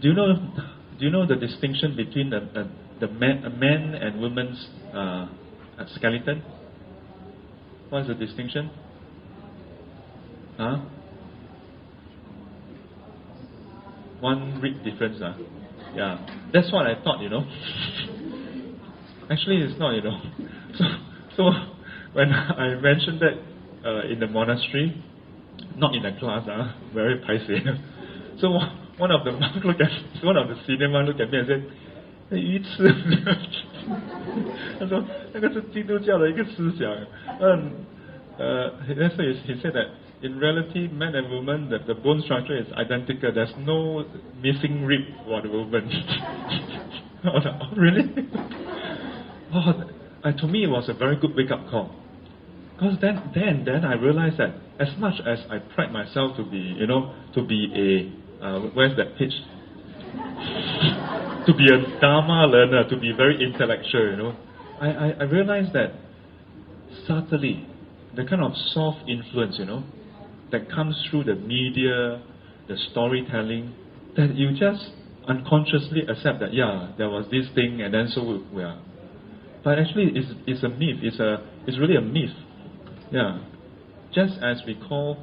Do you know the distinction between the man and woman's skeleton? What is the distinction? Huh? One rib difference. Yeah, that's what I thought. You know. Actually, it's not. You know. So when I mentioned that in the monastery, not in the class, very paiseh. So one of the monks one of the senior monks looked at me and said, "鱼吃." 他说那个是基督教的一个思想。That's why he said that in reality, man and woman, the bone structure is identical. There's no missing rib for the woman. I was like, oh, really? To me, it was a very good wake-up call. Because then I realized that as much as I pride myself to be, to be a where's that pitch? To be a Dharma learner, to be very intellectual, I realized that subtly, the kind of soft influence, that comes through the media, the storytelling, that you just unconsciously accept that, yeah, there was this thing and then so we are. But actually, it's a myth. It's really a myth. Yeah. Just as we call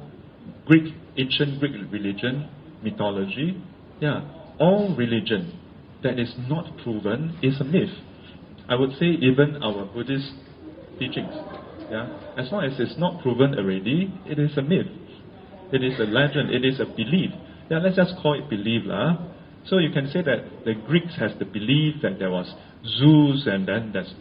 ancient Greek religion, mythology, yeah, all religion that is not proven is a myth. I would say even our Buddhist teachings. Yeah. As long as it's not proven already, it is a myth. It is a legend. It is a belief. Yeah, let's just call it belief. So you can say that the Greeks has the belief that there was Zeus, and then there's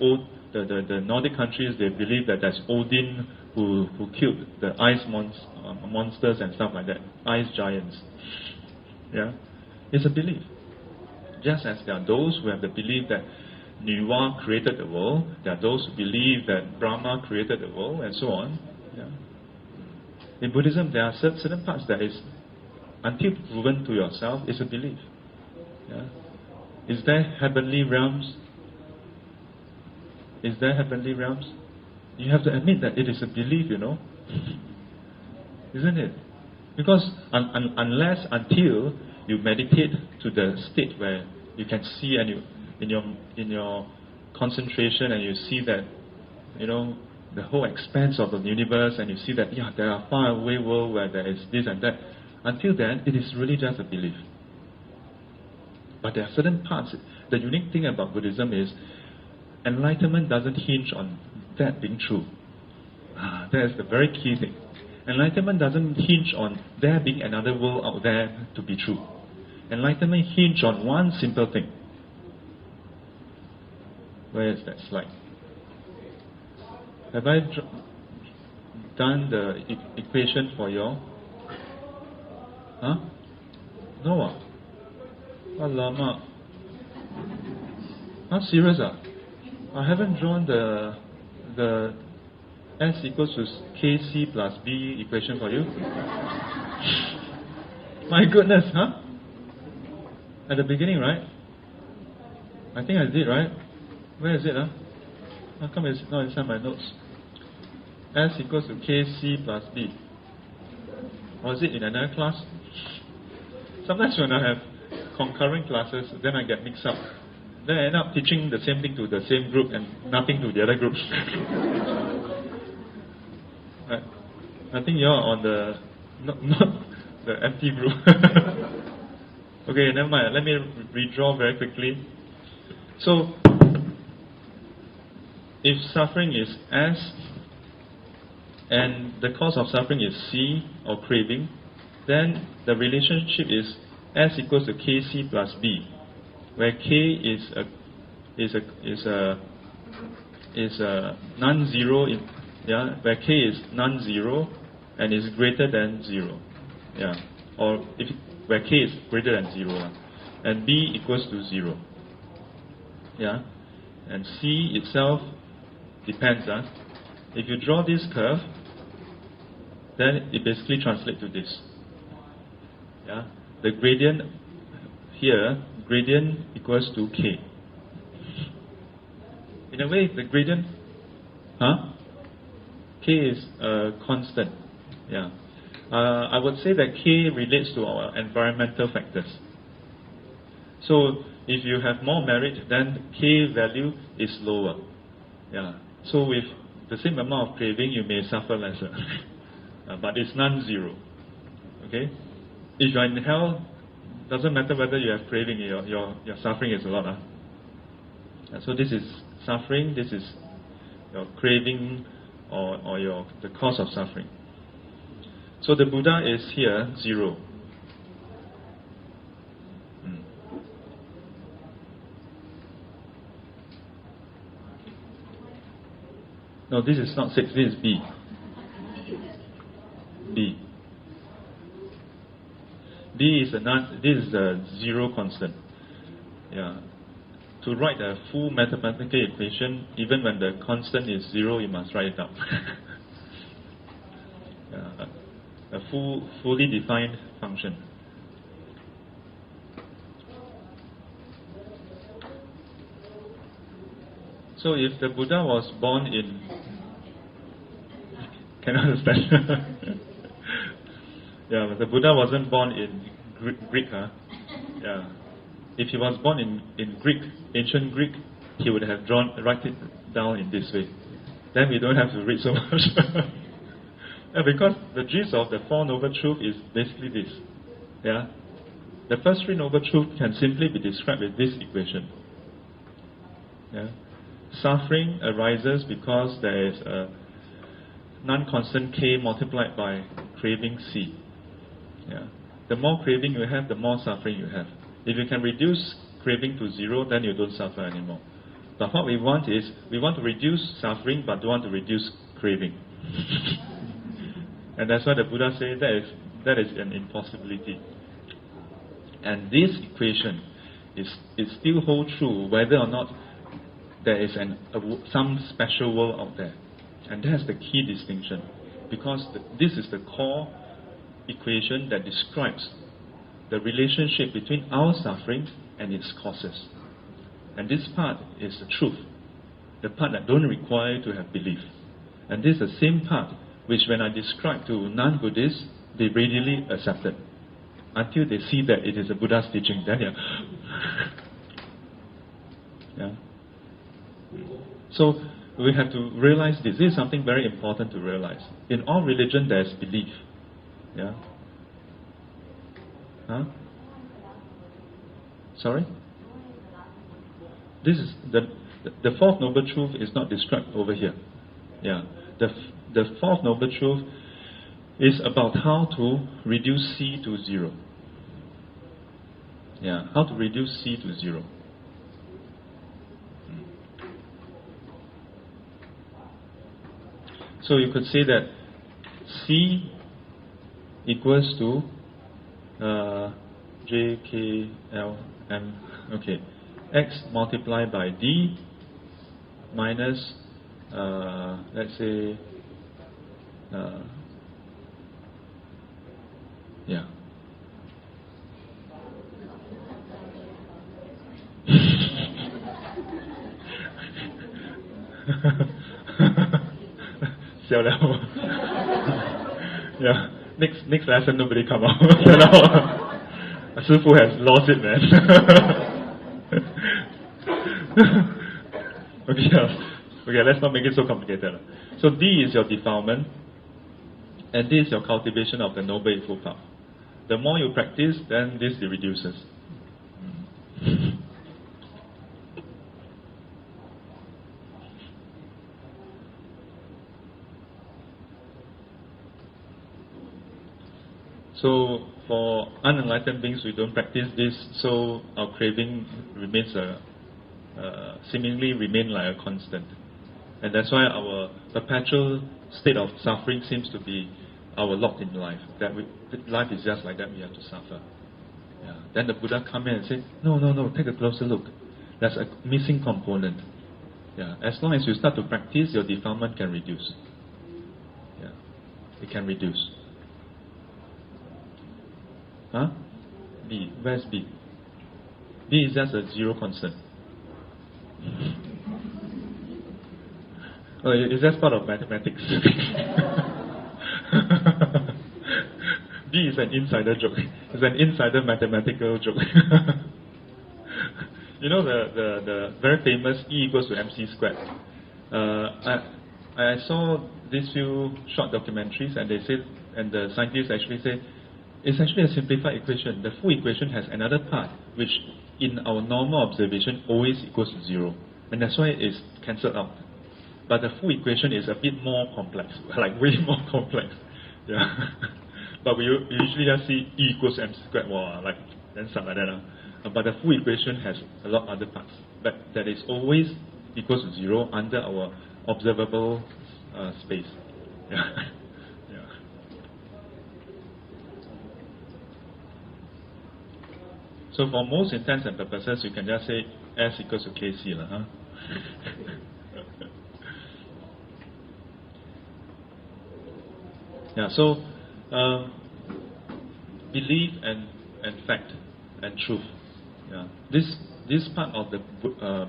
the Nordic countries, they believe that there's Odin who killed the ice monsters and stuff like that, ice giants. Yeah, it's a belief. Just as there are those who have the belief that Nuwa created the world, there are those who believe that Brahma created the world, and so on. Yeah. In Buddhism, there are certain parts that is, until proven to yourself, is a belief. Yeah. Is there heavenly realms? Is there heavenly realms? You have to admit that it is a belief, Isn't it? Because until you meditate to the state where you can see and you in your concentration and you see that, the whole expanse of the universe, and you see that, yeah, there are far away world where there is this and that. Until then, it is really just a belief. But there are certain parts. The unique thing about Buddhism is enlightenment doesn't hinge on that being true. That is the very key thing. Enlightenment doesn't hinge on there being another world out there to be true. Enlightenment hinge on one simple thing. Where is that slide? Have I done the equation for you all? Huh? No. Alamak. Not serious. I haven't drawn the S equals to KC plus B equation for you. My goodness, huh? At the beginning, right? I think I did, right? Where is it, How come it's not inside my notes? S equals to KC plus B. Or is it in another class? Sometimes when I have concurrent classes, then I get mixed up. Then I end up teaching the same thing to the same group and nothing to the other groups. I think you're on the not the empty group. Okay, never mind. Let me redraw very quickly. So, if suffering is S and the cause of suffering is C or craving, then the relationship is S equals to KC plus B, where K is a non-zero, where K is non-zero and is greater than 0, or where K is greater than 0, and B equals to 0, and C itself depends. If you draw this curve, then it basically translates to this. The gradient here, gradient equals to K. In a way, the gradient, K is a constant. I would say that K relates to our environmental factors. So if you have more merit, then K value is lower. So with the same amount of craving, you may suffer lesser. But it's non-zero. Okay? If you're in hell, doesn't matter whether you have craving, your suffering is a lot. So this is suffering, this is your craving or the cause of suffering. So the Buddha is here 0. No, this is not 6, this is B. B. B is this is a 0 constant. To write a full mathematical equation, even when the constant is 0, you must write it down. A fully defined function. So if the Buddha was born in... Can you understand? But the Buddha wasn't born in Greek. If he was born in Greek, ancient Greek, he would have write it down in this way. Then we don't have to read so much. Because the gist of the Four Noble Truths is basically this. The first 3 Noble Truths can simply be described with this equation. Suffering arises because there is a non-constant K multiplied by craving C. The more craving you have, the more suffering you have. If you can reduce craving to 0, then you don't suffer anymore. But what we want is, we want to reduce suffering, but don't want to reduce craving. And that's why the Buddha said that is an impossibility. And this equation is still hold true whether or not there is some special world out there. And that's the key distinction. Because this is the core equation that describes the relationship between our suffering and its causes. And this part is the truth, the part that don't require to have belief. And this is the same part which when I describe to non-Buddhists, they readily accept it. Until they see that it is a Buddha's teaching, then So we have to realize this. This is something very important to realize. In all religion there is belief. Sorry? This is the Fourth Noble Truth is not described over here. The Fourth Noble Truth is about how to reduce C to 0. How to reduce C to 0. So you could say that C equals to J, K, L, M, X multiplied by D minus, let's say, Next lesson nobody come out. Sifu has lost it, man. Okay, let's not make it so complicated. So D is your defilement. And this is your cultivation of the Noble Eightfold Path. The more you practice, then this reduces. So for unenlightened beings, we don't practice this, so our craving remains seemingly remain like a constant. And that's why our perpetual state of suffering seems to be our lot in life. That life is just like that, we have to suffer. Yeah. Then the Buddha come in and say, no, take a closer look. There's a missing component. Yeah. As long as you start to practice, your defilement can reduce. Yeah. It can reduce. Huh? B. Where's B? B is just a zero constant. Oh, it's just part of mathematics. B is an insider joke. It's an insider mathematical joke. You know the very famous E equals to MC squared. I saw these few short documentaries, and they said, and the scientists actually say, it's actually a simplified equation. The full equation has another part, which in our normal observation always equals to zero. And that's why it's cancelled out. But the full equation is a bit more complex, like way more complex. Yeah. But we usually just see E equals MC squared, wow, like, then something like that. But the full equation has a lot of other parts. But that is always equals to zero under our observable space. Yeah. So for most intents and purposes, you can just say S equals to KC. Huh? Yeah, so belief and fact and truth. Yeah. This part of the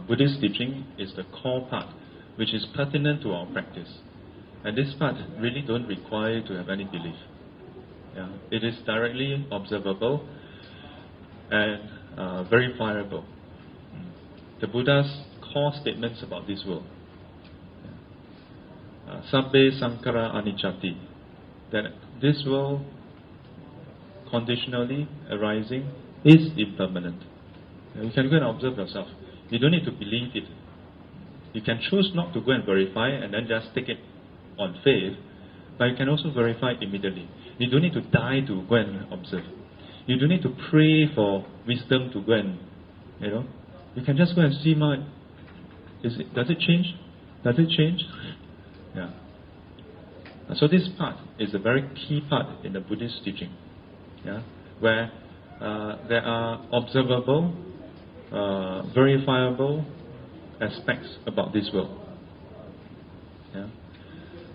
Buddhist teaching is the core part, which is pertinent to our practice. And this part really don't require you to have any belief. Yeah. It is directly observable and verifiable. The Buddha's core statements about this world. Sabbe Sankara Anicchati, that this world conditionally arising is impermanent. You can go and observe yourself. You don't need to believe it. You can choose not to go and verify and then just take it on faith, but you can also verify immediately. You don't need to die to go and observe. You don't need to pray for wisdom to go and, you can just go and see, does it change? Does it change? Yeah. So this part is a very key part in the Buddhist teaching, yeah, where there are observable, verifiable aspects about this world. Yeah.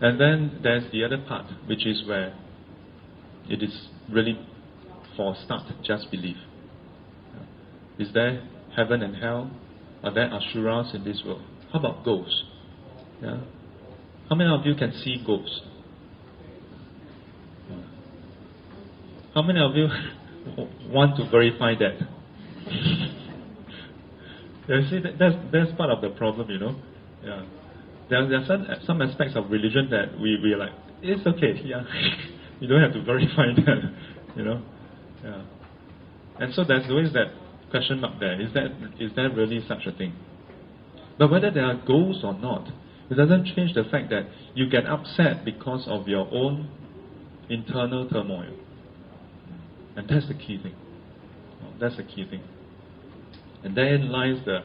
And then there's the other part, which is where it is really, for a start, just belief. Yeah. Is there heaven and hell? Are there asuras in this world? How about ghosts? Yeah. How many of you can see ghosts? How many of you want to verify that? You see, that's part of the problem, Yeah. There are some aspects of religion that we are like, it's okay, yeah. You don't have to verify that, Yeah. And so there's always that question mark there. Is there really such a thing? But whether there are ghosts or not, it doesn't change the fact that you get upset because of your own internal turmoil. And that's the key thing. That's the key thing. And therein lies the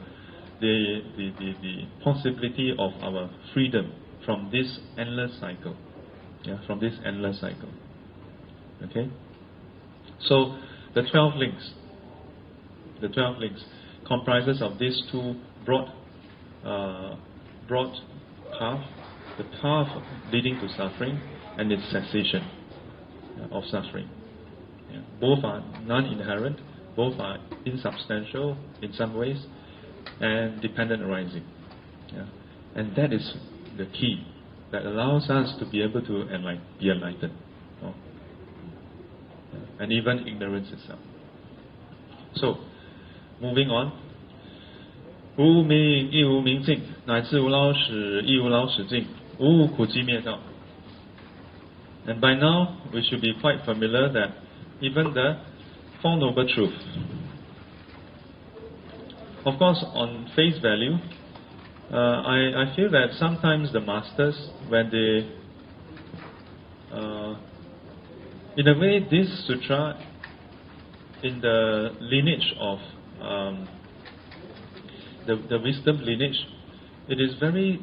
possibility of our freedom from this endless cycle. Yeah, from this endless cycle. Okay? So the 12 links. The 12 links comprises of these two broad path, the path leading to suffering and its cessation of suffering. Yeah. Both are non-inherent, both are insubstantial in some ways, and dependent arising. Yeah. And that is the key that allows us to be able to be enlightened. Yeah. And even ignorance itself. So, moving on. 无明亦无明尽，乃至无老死亦无老死尽，无苦集灭道。And by now, we should be quite familiar that even the Four Noble Truths. Of course, on face value, I feel that sometimes the masters, when they, in a way, this sutra, in the lineage of the wisdom lineage, it is very,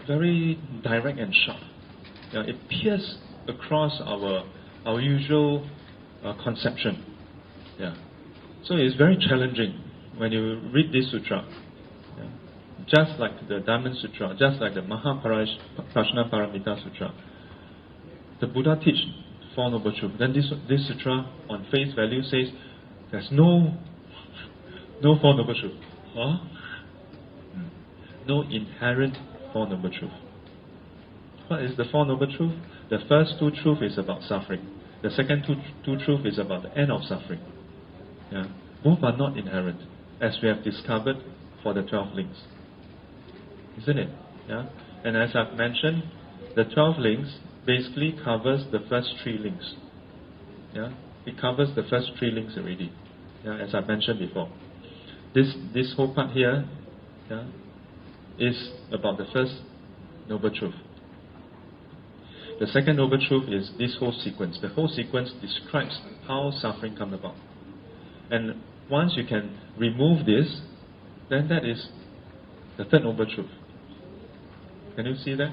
very direct and sharp. It pierces across our usual conception. So it's very challenging when you read this sutra. Just like the Diamond Sutra, just like the Mahaprajna Paramita Sutra, the Buddha teach Four Noble Truths. Then this sutra on face value says there's no Four Noble Truths. No inherent Four Noble Truths. What is the Four Noble Truths? The first two truths is about suffering. The second two truths is about the end of suffering. Both are not inherent, as we have discovered for the 12 links. Isn't it? And as I've mentioned, the 12 links basically covers the first 3 links. It covers the first 3 links already. As I mentioned before. This whole part here is about the first Noble Truth. The second Noble Truth is this whole sequence. The whole sequence describes how suffering comes about. And once you can remove this, then that is the third Noble Truth. Can you see that?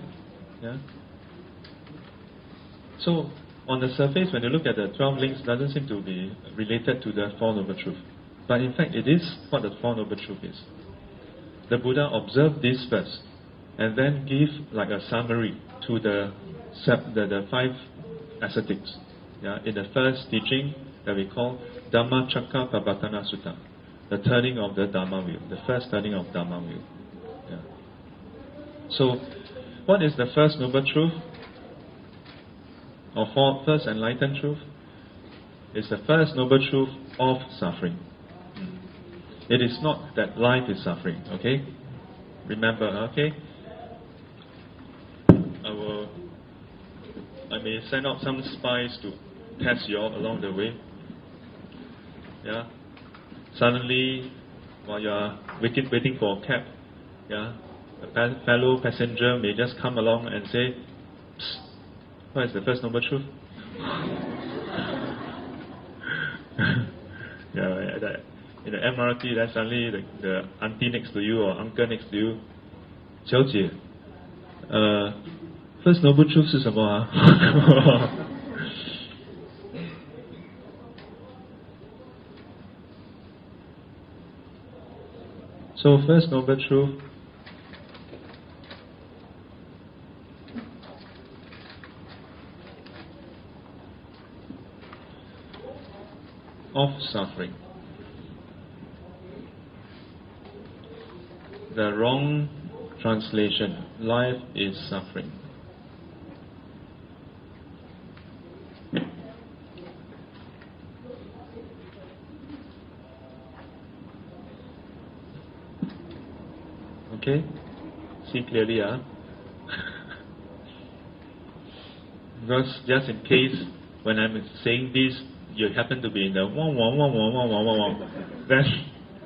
So, on the surface, when you look at the 12 links, it doesn't seem to be related to the Four Noble Truths. But in fact, it is what the Four Noble Truths is. The Buddha observed this first, and then give like a summary to the 5 ascetics. In the first teaching that we call Dhammacakka Pavatana Sutta, the turning of the Dharma wheel, the first turning of Dharma wheel. So, what is the first Noble Truth? Or first enlightened truth? It's the first Noble Truth of suffering. It is not that life is suffering, okay? Remember, okay? I may send out some spies to test you all along the way. Suddenly, while you are waiting for a cab, a fellow passenger may just come along and say, "Psst, what is the first Noble Truth?" In the MRT, then suddenly the auntie next to you or uncle next to you, 小姐, First Noble Truth 是什么啊? So first Noble Truth of suffering. The wrong translation, life is suffering. Okay? See clearly, Because just in case, when I'm saying this, you happen to be in the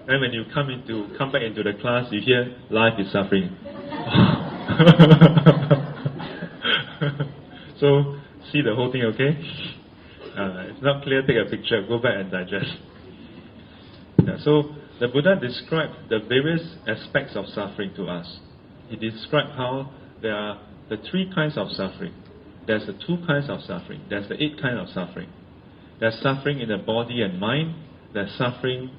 then when you come back into the class, you hear life is suffering. So see the whole thing, okay? It's not clear, take a picture, go back and digest. So the Buddha described the various aspects of suffering to us. He described how there are the 3 kinds of suffering. There's the 2 kinds of suffering. There's the 8 kinds of suffering. There's suffering in the body and mind. There's suffering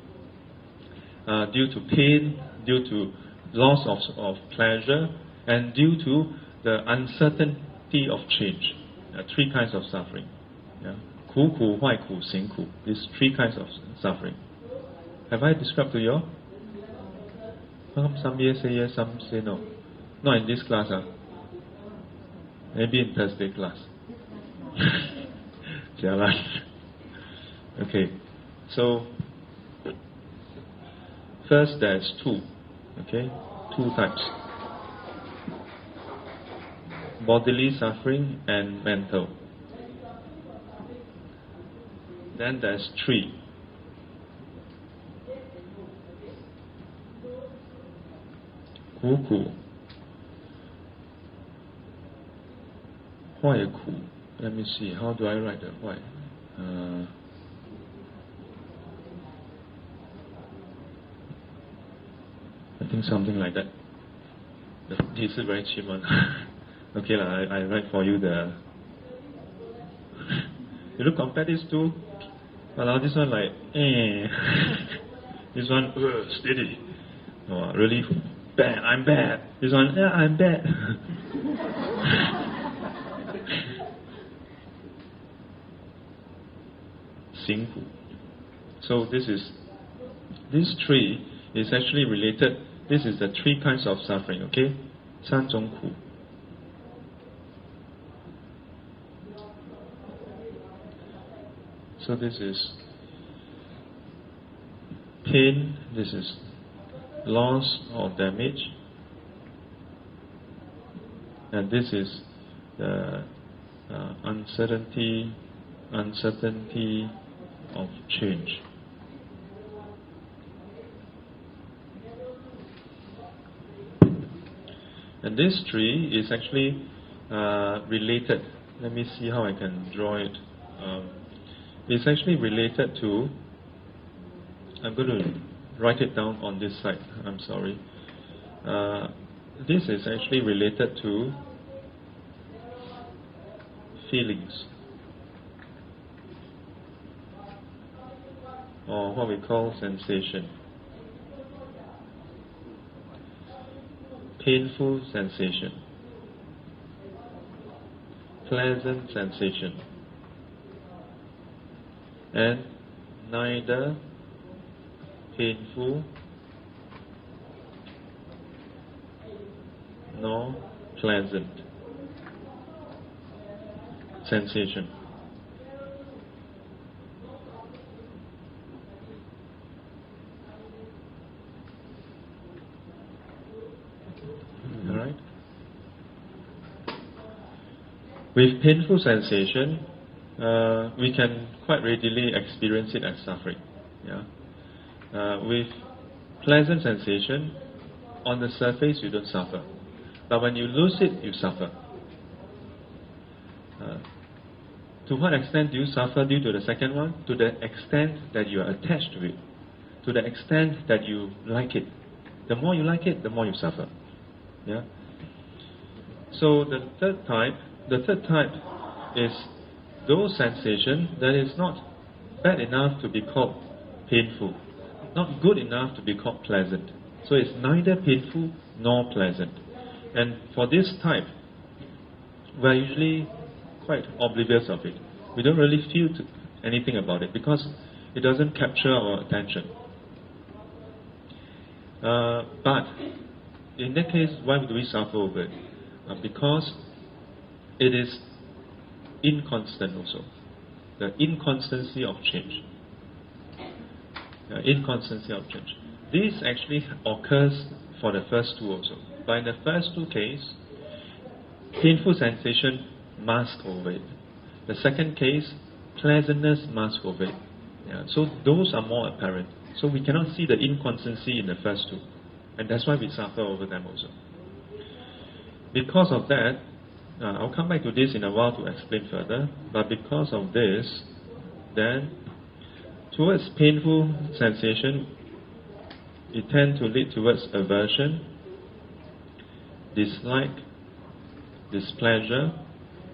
due to pain, due to loss of pleasure, and due to the uncertainty of change. 3 kinds of suffering. 苦苦, 坏苦, 行苦. These 3 kinds of suffering. Have I described to you all? Some yes say yes, some say no. Not in this class, Maybe in Thursday class. Okay, so first there's 2. Okay, 2 types. Bodily suffering and mental. Then there's 3. Ku. Huai ku. Let me see, how do I write the huai? I think something like that. This is very cheap one. Okay, I write for you the. You look, compare these two. Well, this one like, this one, steady. Oh, really bad, I'm bad. This one, yeah, I'm bad. Xinghu. So this 3 is actually related. This is the 3 kinds of suffering, okay? 3种苦. So this is pain, this is loss or damage, and this is the uncertainty of change. And this 3 is actually related. Let me see how I can draw it. It's actually related to, I'm going to write it down on this side, I'm sorry. This is actually related to feelings, or what we call sensation. Painful sensation, pleasant sensation, and neither painful nor pleasant sensation. All right. With painful sensation, we can quite readily experience it as suffering. Yeah. With pleasant sensation, on the surface you don't suffer, but when you lose it, you suffer. To what extent do you suffer due to the second one? To the extent that you are attached to it, to the extent that you like it. The more you like it, the more you suffer. Yeah. So the third type is those sensations that is not bad enough to be called painful, not good enough to be called pleasant. So it's neither painful nor pleasant. And for this type, we're usually quite oblivious of it. We don't really feel anything about it because it doesn't capture our attention. But in that case, why do we suffer over it? Because it is inconstant also. The inconstancy of change. Inconstancy of change. This actually occurs for the first 2 also. But in the first 2 cases, painful sensation masks over it. The second case, pleasantness masks over it. Yeah, so those are more apparent. So we cannot see the inconstancy in the first 2. And that's why we suffer over them also. Because of that, I'll come back to this in a while to explain further. But because of this, then towards painful sensation, it tends to lead towards aversion, dislike, displeasure,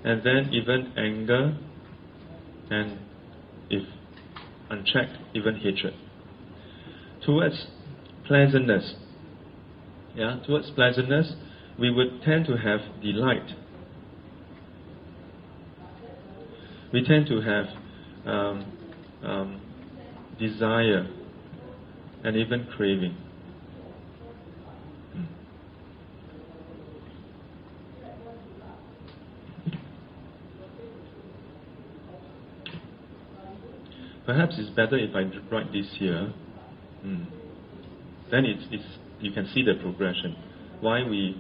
and then even anger, and if unchecked, even hatred. Towards pleasantness, we would tend to have delight. We tend to have desire and even craving. Perhaps it's better if I write this here. Then you can see the progression. Why we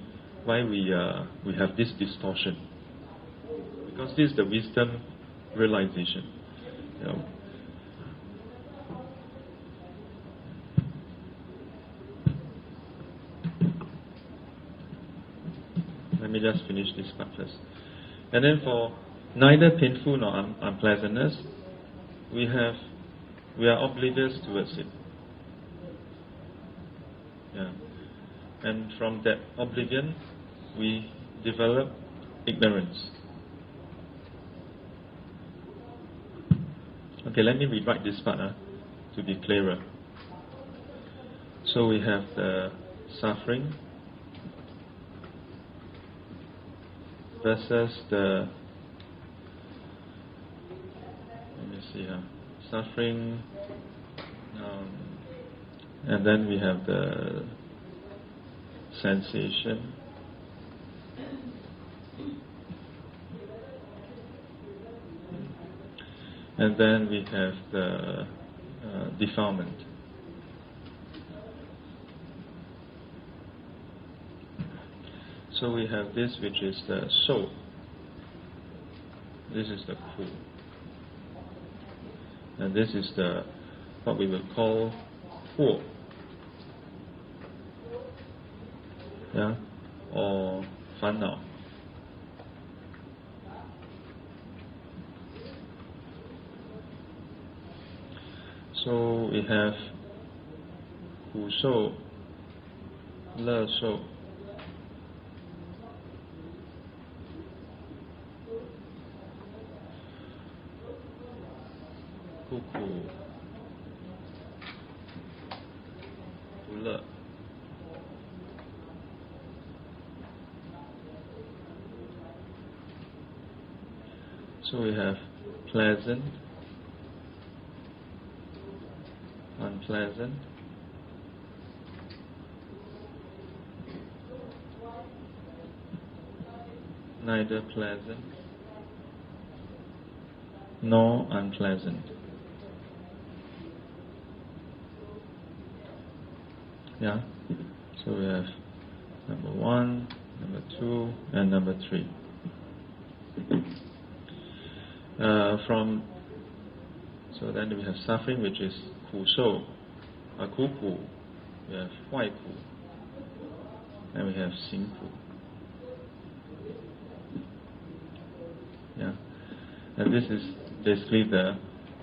have this distortion? Because this is the wisdom realization. Let me just finish this part first. And then for neither painful nor unpleasantness, we are oblivious towards it. Yeah. And from that oblivion, we develop ignorance. Okay, let me rewrite this part to be clearer. So we have the suffering versus the, let me see here, suffering, and then we have the sensation, and then we have the defilement. So we have this, which is the soul. This is the ku. And this is the, what we would call hu. Yeah? Or 烦恼. So we have 苦受, 乐受,不苦不乐. So we have pleasant, unpleasant, neither pleasant nor unpleasant. Yeah, so we have number 1, number 2, and number 3. So then we have suffering, which is 苦受, 苦苦, we have 坏苦, and we have 行苦. Yeah, and this is basically the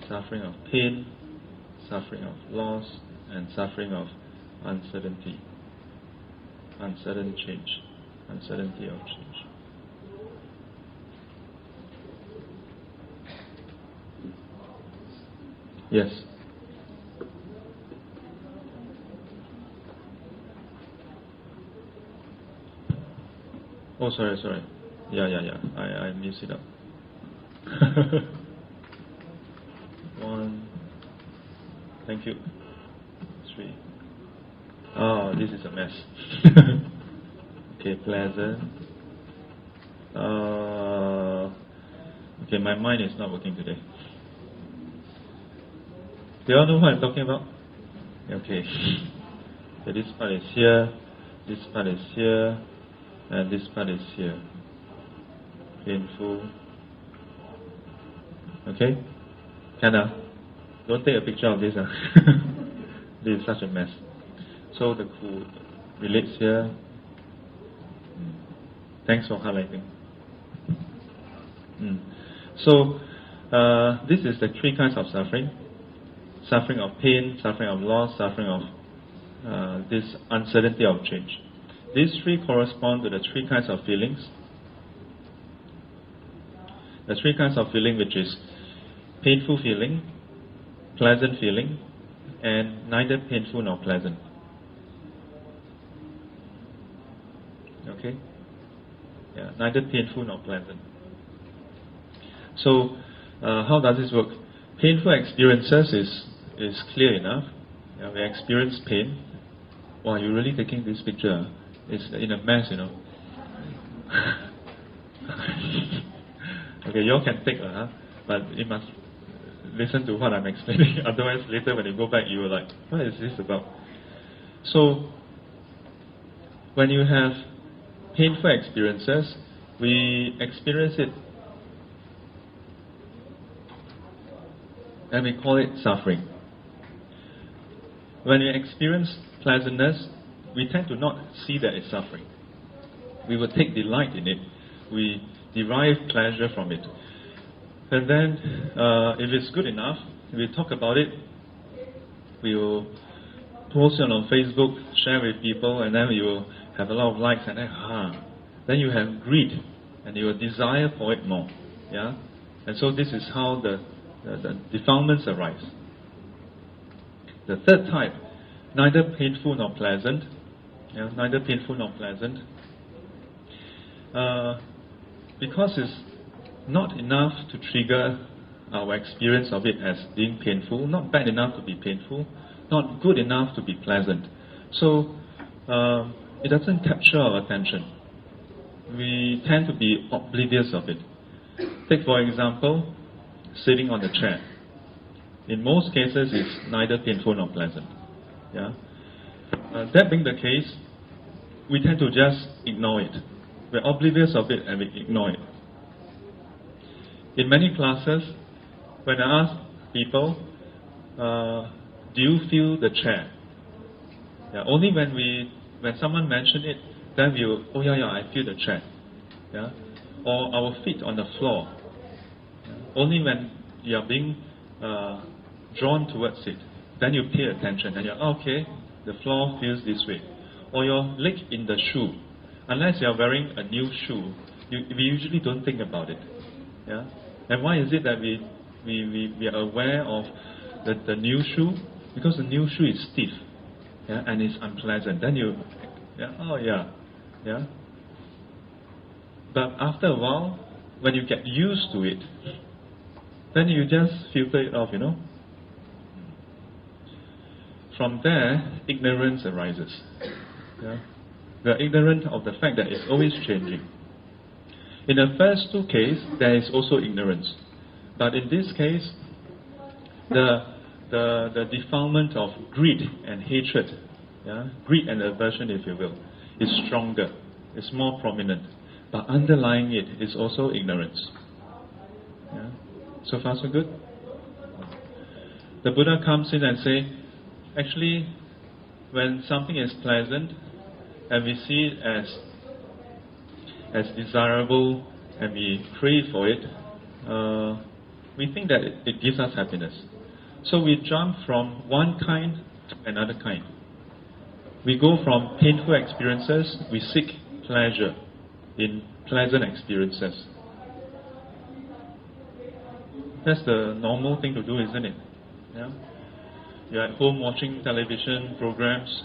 suffering of pain, suffering of loss, and suffering of uncertainty, uncertain change, uncertainty of change. Yes. Oh, sorry. Yeah. I mixed it up. 1. Thank you. 3. Oh, this is a mess. Okay, pleasant. Okay, my mind is not working today. Do you all know what I'm talking about? Okay. So this part is here, this part is here, and this part is here. Painful. Okay? Don't take a picture of this. This is such a mess. So the ku relates here. Thanks for highlighting. So this is the 3 kinds of suffering. Suffering of pain, suffering of loss, suffering of this uncertainty of change. These 3 correspond to the 3 kinds of feelings. The 3 kinds of feeling, which is painful feeling, pleasant feeling, and neither painful nor pleasant. Okay? Yeah, neither painful nor pleasant. So, how does this work? Painful experiences is clear enough. Yeah, we experience pain. Wow, you're really taking this picture. It's in a mess, you know. Okay, you all can take, but you must listen to what I'm explaining. Otherwise, later when you go back, you will like, what is this about? So, when you have painful experiences, we experience it and we call it suffering. When we experience pleasantness, we tend to not see that it's suffering. We will take delight in it. We derive pleasure from it. And then, if it's good enough, we talk about it. We will post it on Facebook, share with people, and then we will have a lot of likes, and then you have greed, and you will desire for it more. Yeah? And so this is how the defilements arise. The third type, neither painful nor pleasant. Yeah, neither painful nor pleasant. Because it's not enough to trigger our experience of it as being painful, not bad enough to be painful, not good enough to be pleasant. So it doesn't capture our attention. We tend to be oblivious of it. Take for example, sitting on the chair. In most cases, it's neither painful nor pleasant. Yeah? That being the case, we tend to just ignore it. We're oblivious of it and we ignore it. In many classes, when I ask people, do you feel the chair? Yeah, only when someone mentioned it, then we will, oh yeah, I feel the chair. Yeah? Or our feet on the floor. Yeah? Only when you are being drawn towards it, then you pay attention and you're, okay, the floor feels this way. Or your leg in the shoe. Unless you're wearing a new shoe, we usually don't think about it. Yeah? And why is it that we are aware of the new shoe? Because the new shoe is stiff, yeah, and it's unpleasant. Then you, yeah. But after a while, when you get used to it, then you just filter it off, From there, ignorance arises. Yeah? We are ignorant of the fact that it's always changing. In the first two cases, there is also ignorance. But in this case, the defilement of greed and hatred, yeah? Greed and aversion, if you will, is stronger, is more prominent. But underlying it is also ignorance. Yeah? So far, so good? The Buddha comes in and says, actually, when something is pleasant, and we see it as desirable, and we crave for it, we think that it gives us happiness. So we jump from one kind to another kind. We go from painful experiences, we seek pleasure in pleasant experiences. That's the normal thing to do, isn't it? Yeah? You're at home watching television programs,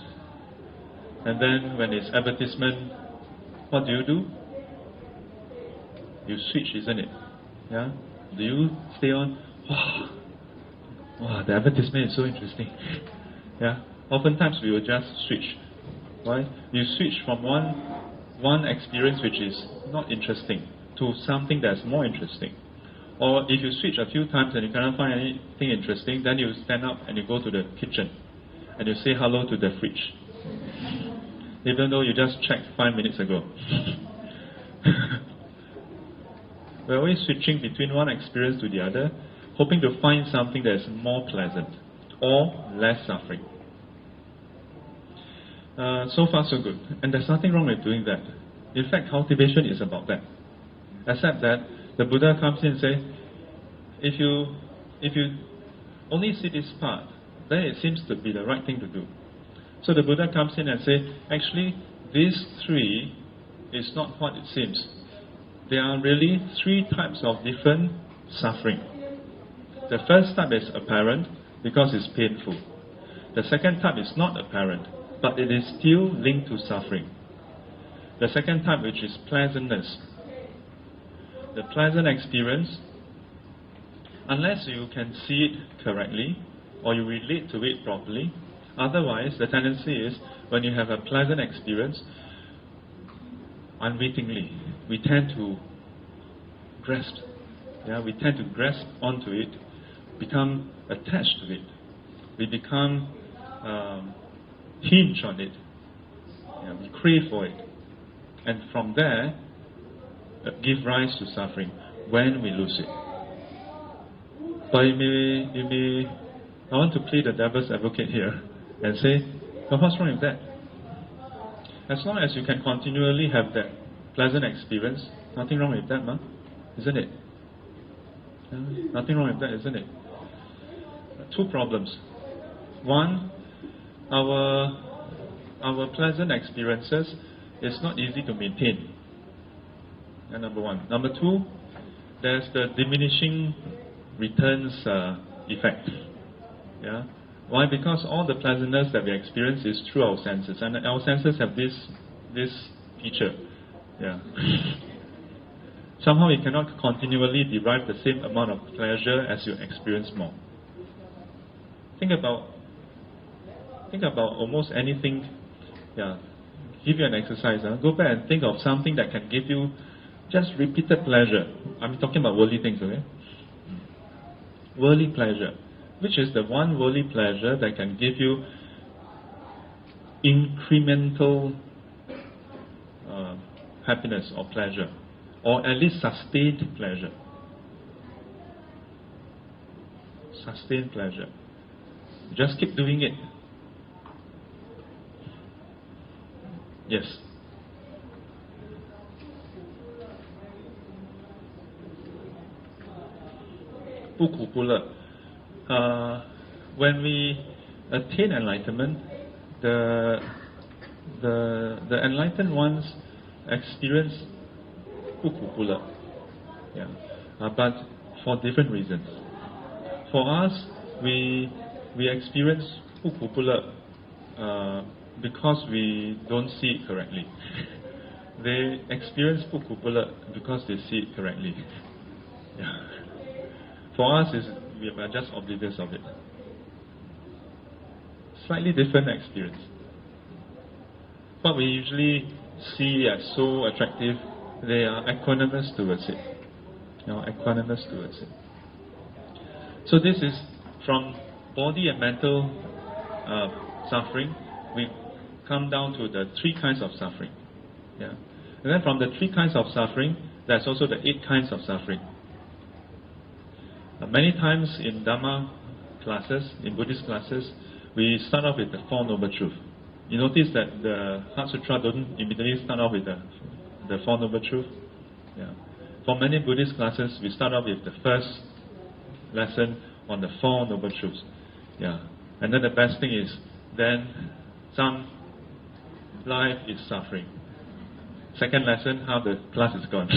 and then when it's advertisement, what do? You switch, isn't it? Yeah? Do you stay on? Wow, the advertisement is so interesting. Yeah? Oftentimes we will just switch. Why? You switch from one experience which is not interesting to something that's more interesting. Or if you switch a few times and you cannot find anything interesting, then you stand up and you go to the kitchen and you say hello to the fridge, even though you just checked 5 minutes ago. We're always switching between one experience to the other, hoping to find something that is more pleasant or less suffering. So far so good. And there's nothing wrong with doing that. In fact, cultivation is about that. Except that the Buddha comes in and says, if you only see this part, then it seems to be the right thing to do. So the Buddha comes in and says, actually, these three is not what it seems. There are really three types of different suffering. The first type is apparent because it's painful. The second type is not apparent, but it is still linked to suffering. The second type, which is pleasantness. The pleasant experience, unless you can see it correctly or you relate to it properly, otherwise the tendency is when you have a pleasant experience, unwittingly we tend to grasp. Yeah, we tend to grasp onto it, become attached to it. We become hinge on it. Yeah, we crave for it. And from there, give rise to suffering when we lose it. But I want to play the devil's advocate here and say, well, what's wrong with that? As long as you can continually have that pleasant experience. Nothing wrong with that, isn't it? Nothing wrong with that, isn't it? Two problems. One, our pleasant experiences is not easy to maintain. And number one. Number two, there's the diminishing returns effect. Yeah. Why? Because all the pleasantness that we experience is through our senses, and our senses have this feature. Yeah. Somehow you cannot continually derive the same amount of pleasure as you experience more. Think about almost anything. Yeah. Give you an exercise. Go back and think of something that can give you just repeated pleasure. I'm talking about worldly things, okay? Worldly pleasure. Which is the one worldly pleasure that can give you incremental happiness or pleasure, or at least sustained pleasure. Sustained pleasure. Just keep doing it. Yes. When we attain enlightenment, the enlightened ones experience yeah, but for different reasons. For us, we experience because we don't see it correctly. They experience because they see it correctly. Yeah. For us, we are just oblivious of it. Slightly different experience. What we usually see as so attractive, they are equanimous towards it. Equanimous towards it. So this is from body and mental suffering. We come down to the three kinds of suffering. Yeah. And then from the three kinds of suffering, there's also the 8 kinds of suffering. Many times in Dhamma classes, in Buddhist classes, we start off with the 4 Noble Truths. You notice that the Heart Sutra don't immediately start off with the 4 Noble Truths. Yeah. For many Buddhist classes, we start off with the first lesson on the 4 Noble Truths. Yeah. And then the best thing is, then some life is suffering. Second lesson, how the class is gone.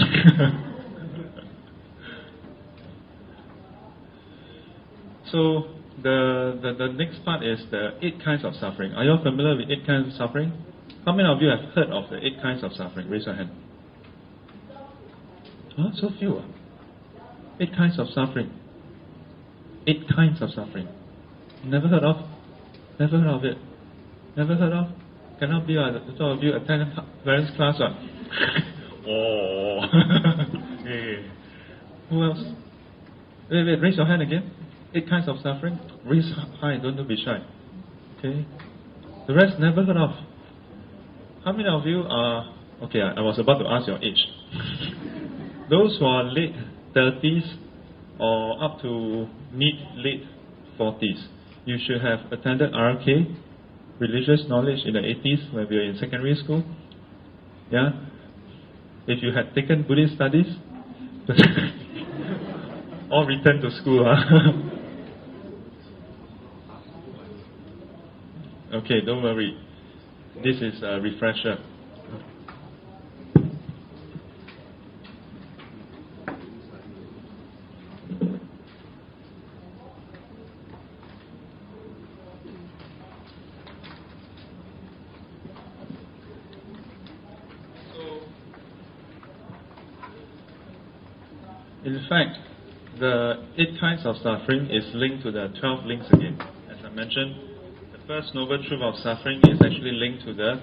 So the next part is the 8 kinds of suffering. Are you all familiar with 8 kinds of suffering? How many of you have heard of the 8 kinds of suffering? Raise your hand. Oh, so few. 8 kinds of suffering. 8 kinds of suffering. Never heard of? Never heard of it? Never heard of? Cannot be some of you attend parents' class. Oh. Hey. Who else? Wait, raise your hand again. 8 kinds of suffering. Raise high, don't be shy. Okay. The rest never heard of. How many of you are... Okay, I was about to ask your age. Those who are late 30s or up to mid-late 40s, you should have attended RK, religious knowledge, in the 80s when we were in secondary school. Yeah? If you had taken Buddhist studies, or returned to school. Okay, don't worry. This is a refresher. In fact, the 8 kinds of suffering is linked to the 12 links again. As I mentioned, the first noble truth of suffering is actually linked to the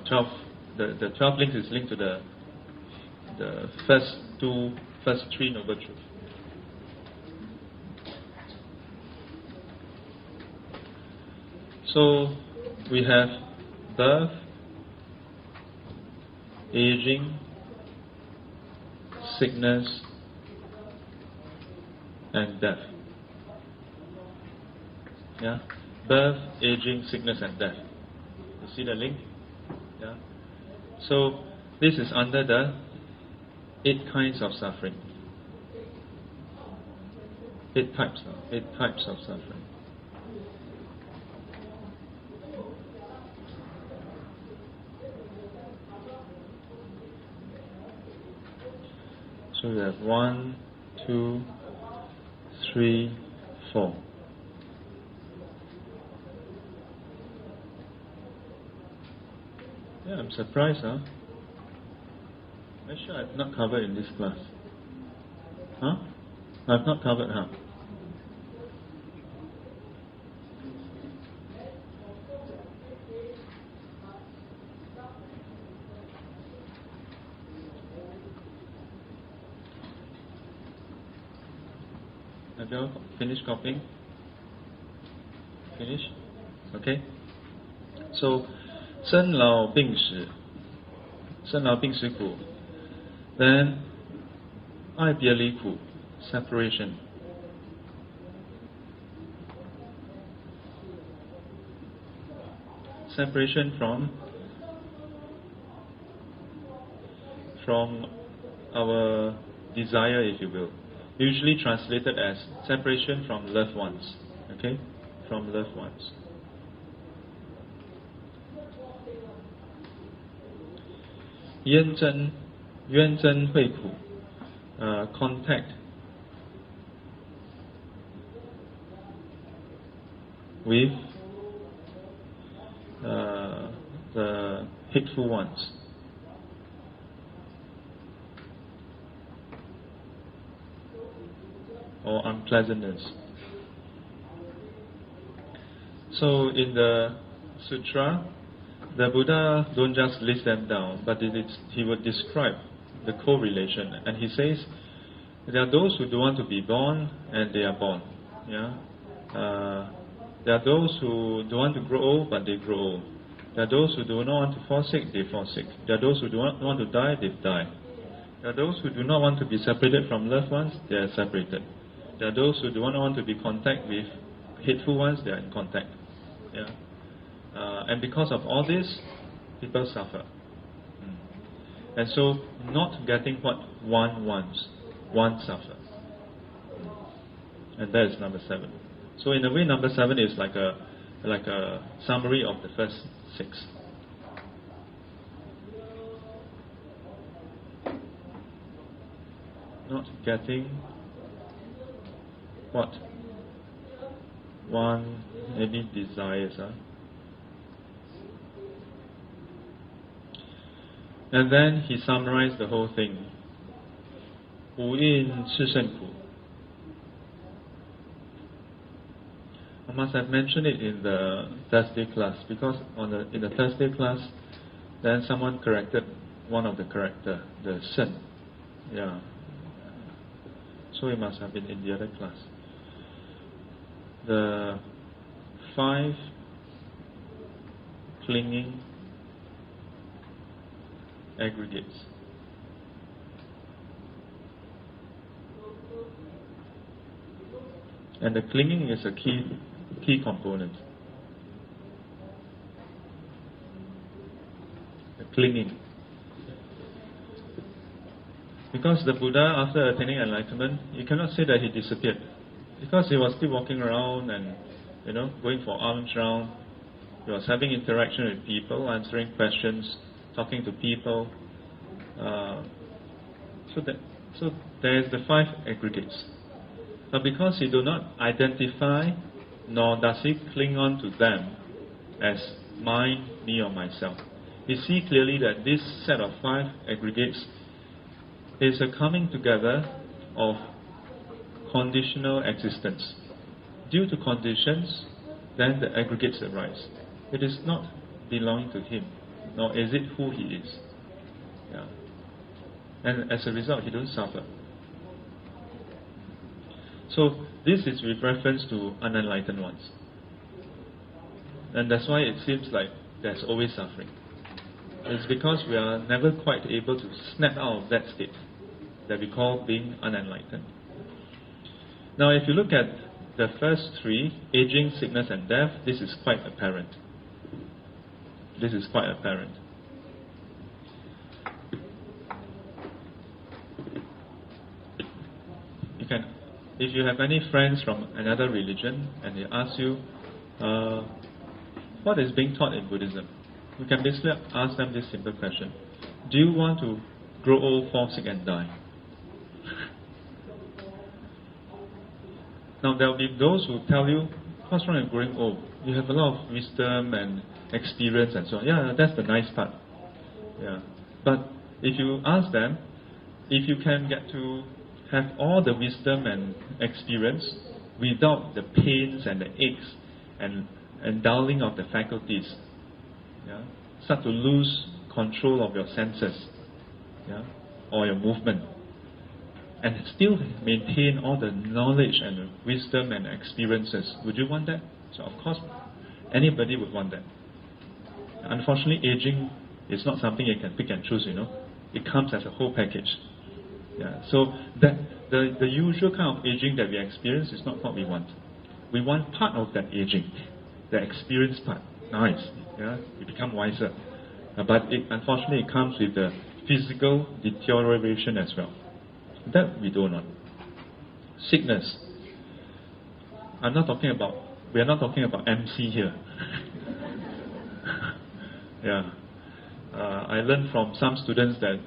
12. The 12 links is linked to the first 3 noble truths. So we have birth, aging, sickness, and death. Yeah? Birth, aging, sickness, and death. You see the link? Yeah. So this is under the 8 kinds of suffering. 8 types of suffering. So we have 1, 2, 3, 4. Yeah, I'm surprised, huh? I'm sure I've not covered in this class. Huh? I've not covered, huh? Have you all finished copying? Finish? Okay. So, 生老病死，生老病死苦。Then, 爱别离苦 separation. Separation from our desire, if you will. Usually translated as separation from loved ones. Okay? From loved ones. Yuan zhen hui ku, contact with the hateful ones. Or unpleasantness. So in the sutra, the Buddha don't just list them down, but he would describe the correlation, and he says there are those who don't want to be born, and they are born. Yeah. There are those who don't want to grow old, but they grow old. There are those who do not want to fall sick, they fall sick. There are those who do not want to die, they die. There are those who do not want to be separated from loved ones, they are separated. There are those who do not want to be in contact with hateful ones, they are in contact. Yeah. And because of all this, people suffer. And so, not getting what one wants, one suffers. And that is number 7. So in a way, number 7 is like a summary of the first 6. Not getting what one maybe desires. And then he summarized the whole thing. 无印炽盛苦. I must have mentioned it in the Thursday class, because in the Thursday class, then someone corrected one of the character, the Shen. Yeah. So it must have been in the other class. The 5 clinging aggregates. And the clinging is a key component. The clinging. Because the Buddha, after attaining enlightenment, you cannot say that he disappeared. Because he was still walking around and, going for alms round. He was having interaction with people, answering questions, talking to people. So there is the 5 aggregates. But because he do not identify, nor does he cling on to them as mine, me or myself, we see clearly that this set of 5 aggregates is a coming together of conditional existence. Due to conditions, then the aggregates arise. It is not belonging to him, nor is it who he is. Yeah. And as a result, he don't suffer. So this is with reference to unenlightened ones. And that's why it seems like there's always suffering. It's because we are never quite able to snap out of that state that we call being unenlightened. Now if you look at the first 3, aging, sickness and death, this is quite apparent. This is quite apparent. If you have any friends from another religion and they ask you, what is being taught in Buddhism? You can basically ask them this simple question. Do you want to grow old, fall sick and die? Now there will be those who tell you, what's wrong with growing old? You have a lot of wisdom and experience and so on. Yeah, that's the nice part. Yeah. But if you ask them, if you can get to have all the wisdom and experience without the pains and the aches and dulling of the faculties, yeah, start to lose control of your senses, yeah, or your movement, and still maintain all the knowledge and the wisdom and experiences, would you want that? So of course, anybody would want that. Unfortunately, aging is not something you can pick and choose, you know. It comes as a whole package. Yeah. So that the usual kind of aging that we experience is not what we want. We want part of that aging, the experience part. Nice. Yeah. You become wiser. But unfortunately it comes with the physical deterioration as well. That we don't want. Sickness. We are not talking about MC here. Yeah. I learned from some students that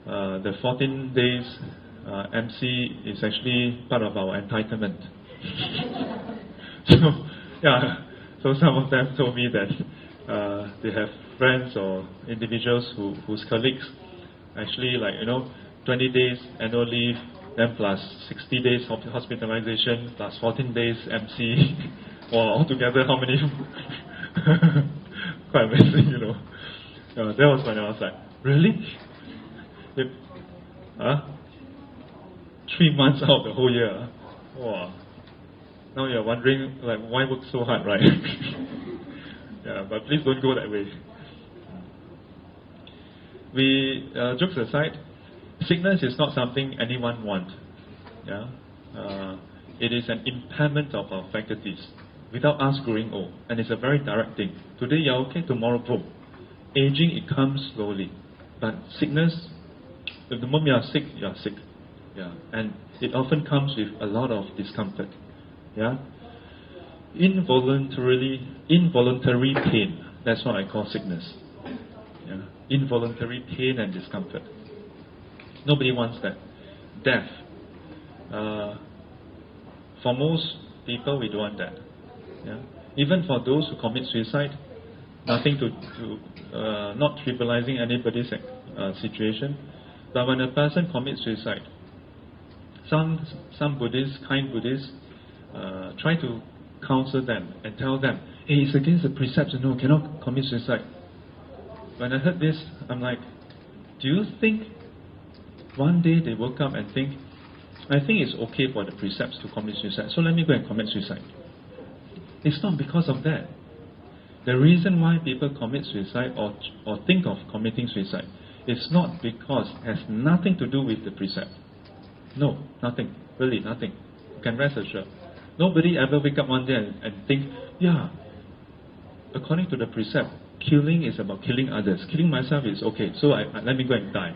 the 14 days MC is actually part of our entitlement. So some of them told me that they have friends or individuals whose colleagues actually 20 days annual leave, then plus 60 days hospitalization, plus 14 days MC. Wow, altogether how many? Quite amazing, you know. That was when I was like, really? 3 months out of the whole year. Wow. Now you're wondering, why work so hard, right? Yeah, but please don't go that way. Jokes aside, sickness is not something anyone wants. Yeah, it is an impairment of our faculties without us growing old, and it's a very direct thing. Today you're okay, tomorrow boom. Aging, it comes slowly, but sickness, the moment you are sick, you are sick. Yeah, and it often comes with a lot of discomfort. Yeah, involuntary pain. That's what I call sickness. Yeah, involuntary pain and discomfort. Nobody wants that. Death. For most people, we don't want that. Yeah, even for those who commit suicide, nothing not trivializing anybody's situation. But when a person commits suicide, some Buddhists, kind Buddhists, try to counsel them and tell them, hey, it's against the precepts, cannot commit suicide. When I heard this, I'm like, do you think one day they woke up and think, I think it's okay for the precepts to commit suicide, so let me go and commit suicide? It's not because of that. The reason why people commit suicide or think of committing suicide is not because it has nothing to do with the precept. No, nothing. Really, nothing. You can rest assured. Nobody ever wake up one day and think, yeah, according to the precept, killing is about killing others. Killing myself is okay, so let me go and die.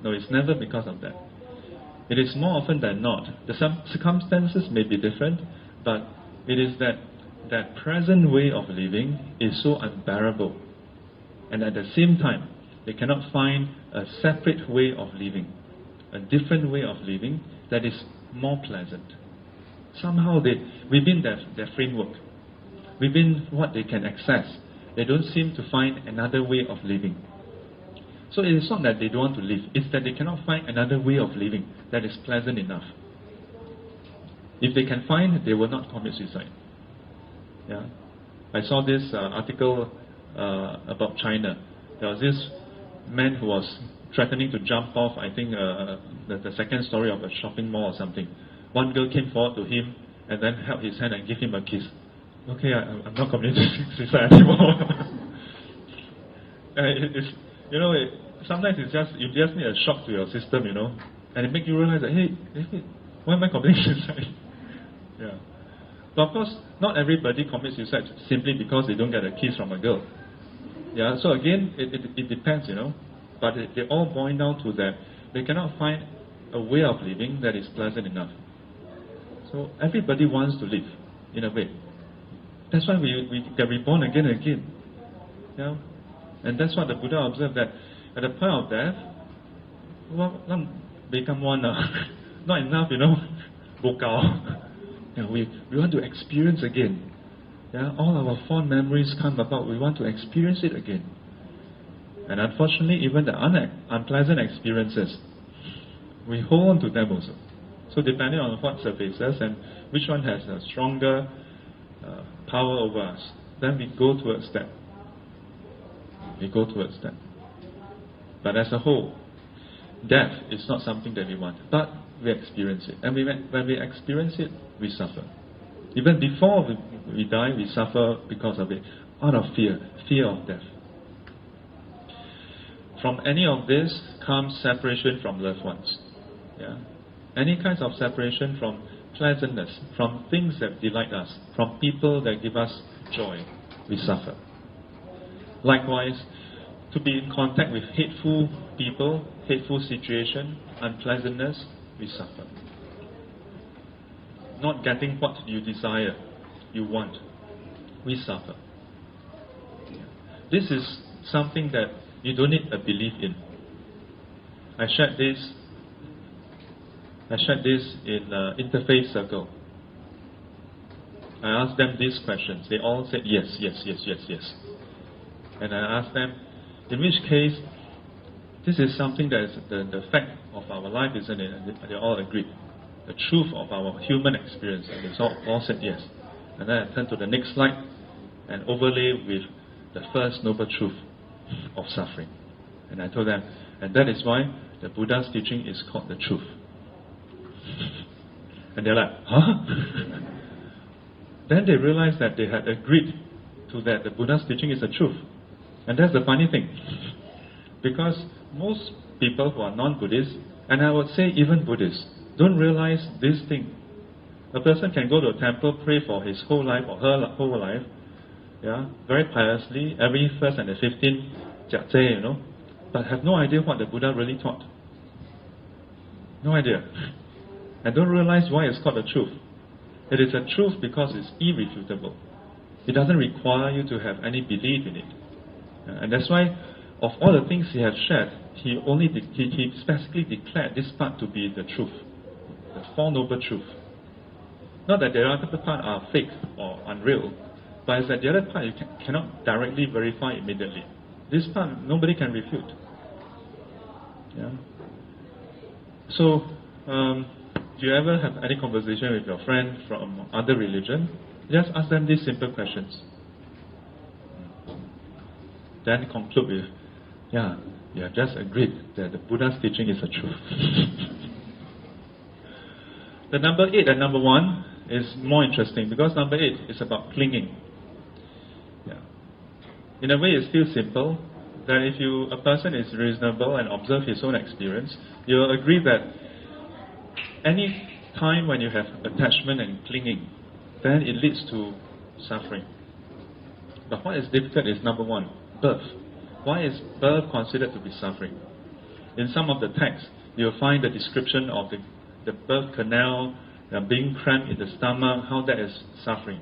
No, it's never because of that. It is more often than not. The circumstances may be different, but it is that present way of living is so unbearable. And at the same time, they cannot find a separate way of living, a different way of living that is more pleasant. Somehow within their framework, within what they can access, they don't seem to find another way of living. So it is not that they don't want to live, it's that they cannot find another way of living that is pleasant enough. If they can find, they will not commit suicide. Yeah, I saw this article about China. There was this man who was threatening to jump off, I think, the second story of a shopping mall or something. One girl came forward to him and then held his hand and gave him a kiss. Okay, I'm not committing suicide anymore. Sometimes you just need a shock to your system, and it makes you realize that, hey, why am I committing suicide? Yeah. But of course, not everybody commits suicide simply because they don't get a kiss from a girl. Yeah, so again, it depends, but they all boil down to that they cannot find a way of living that is pleasant enough. So everybody wants to live, in a way. That's why we get reborn again and again. Yeah? And that's what the Buddha observed, that at the point of death, well, become one, not enough, bokao. We want to experience again. Yeah? All our fond memories come about, we want to experience it again. And unfortunately, even the unpleasant experiences, we hold on to them also. So depending on what surfaces and which one has a stronger power over us, then we go towards that. But as a whole, death is not something that we want, but we experience it. And when we experience it, we suffer. Even before we die, we suffer because of it, out of fear of death. From any of this comes separation from loved ones. Yeah? Any kinds of separation from pleasantness, from things that delight us, from people that give us joy, we suffer. Likewise, to be in contact with hateful people, hateful situation, unpleasantness, we suffer. Not getting what you desire, you want, we suffer. This is something that you don't need a belief in. I shared this in Interfaith Circle. I asked them these questions. They all said yes. And I asked them, in which case, this is something that is the fact of our life, isn't it? And they all agreed. The truth of our human experience. And they all said yes. And then I turned to the next slide and overlay with the first noble truth of suffering. And I told them, and that is why the Buddha's teaching is called the truth. And they're like, huh? Then they realized that they had agreed to that the Buddha's teaching is the truth. And that's the funny thing. Because most people who are non-Buddhists, and I would say even Buddhists, don't realize this thing. A person can go to a temple, pray for his whole life or her whole life, yeah, very piously, every 1st and the 15th, but have no idea what the Buddha really taught. No idea. And don't realize why it's called the truth. It is a truth because it's irrefutable. It doesn't require you to have any belief in it. And that's why, of all the things he has shared, he specifically declared this part to be the truth, the Four Noble Truth. Not that the other part are fake or unreal, but it's that the other part you cannot directly verify immediately. This part nobody can refute. Yeah. So, do you ever have any conversation with your friend from other religion? Just ask them these simple questions. Then conclude with, yeah, you have just agreed that the Buddha's teaching is the truth. The number 8 and number 1 is more interesting because number 8 is about clinging. Yeah. In a way, it's still simple. That if a person is reasonable and observe his own experience, you'll agree that any time when you have attachment and clinging, then it leads to suffering. But what is difficult is number 1, birth. Why is birth considered to be suffering? In some of the texts, you'll find the description of the birth canal being cramped in the stomach, how that is suffering.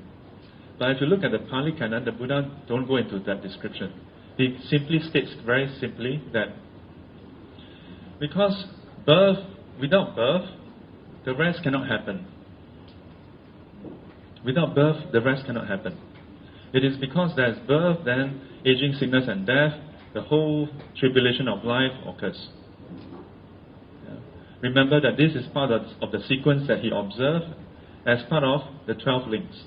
But if you look at the Pali Canon, the Buddha don't go into that description. He simply states very simply that because without birth, the rest cannot happen. Without birth, the rest cannot happen. It is because there is birth, then aging, sickness and death, the whole tribulation of life occurs. Yeah. Remember that this is part of the sequence that he observed as part of the 12 links.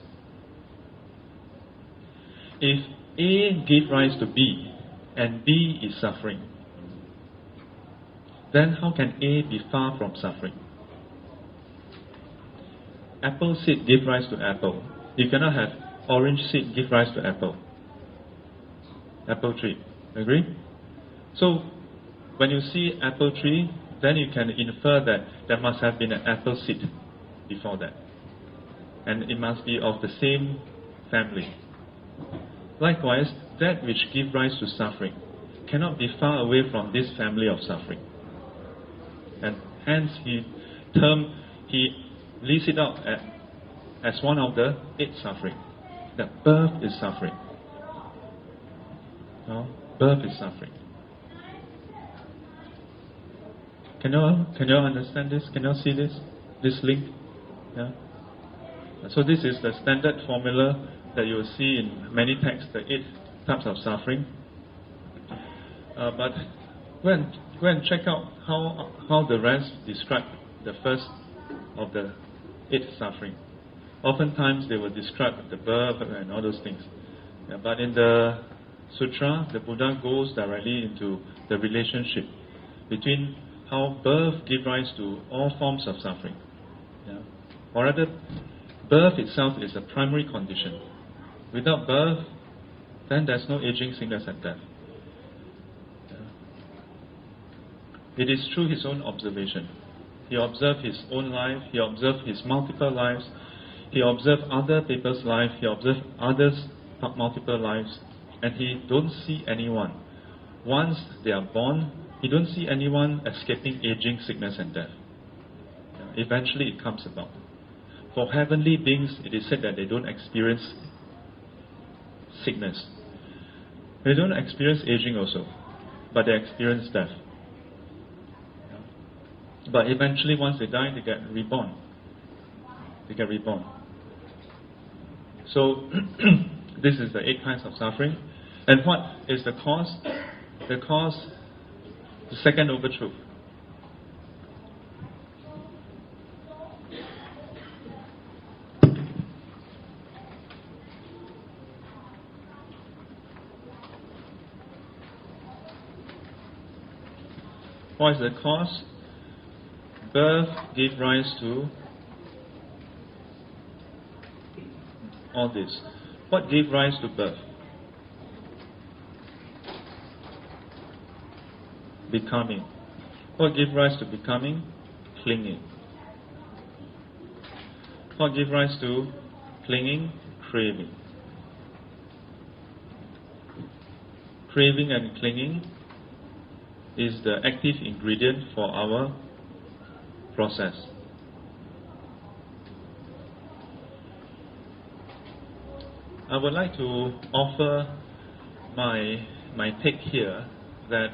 If A gave rise to B, and B is suffering, then how can A be far from suffering? Apple seed give rise to apple. You cannot have orange seed give rise to apple. Apple tree. Agree? So, when you see apple tree, then you can infer that there must have been an apple seed before that. And it must be of the same family. Likewise, that which gives rise to suffering cannot be far away from this family of suffering. And hence he lists it out as one of the 8 suffering. That birth is suffering. No? Birth is suffering. Can you understand this? Can you see this link? Yeah. So this is the standard formula that you will see in many texts, the 8 types of suffering. But go and check out how the rest describe the first of the 8 suffering. Oftentimes they will describe the birth and all those things. Yeah, but in the sutra, the Buddha goes directly into the relationship between how birth gives rise to all forms of suffering. Yeah. Or rather, birth itself is a primary condition. Without birth, then there's no aging, sickness and death. Yeah. It is through his own observation. He observed his own life, he observed his multiple lives, he observed other people's life, he observed others' multiple lives, and he don't see anyone. Once they are born, he don't see anyone escaping aging, sickness and death. Yeah. Eventually it comes about. For heavenly beings, it is said that they don't experience sickness. They don't experience aging also, but they experience death. Yeah. But eventually, once they die, they get reborn. They get reborn. So, this is the 8 kinds of suffering. And what is the cause? The cause, the second overtruth. What is the cause? Birth gave rise to all this. What gave rise to birth? Becoming. What gave rise to becoming? Clinging. What gave rise to clinging? Craving. Craving and clinging is the active ingredient for our process. I would like to offer my take here that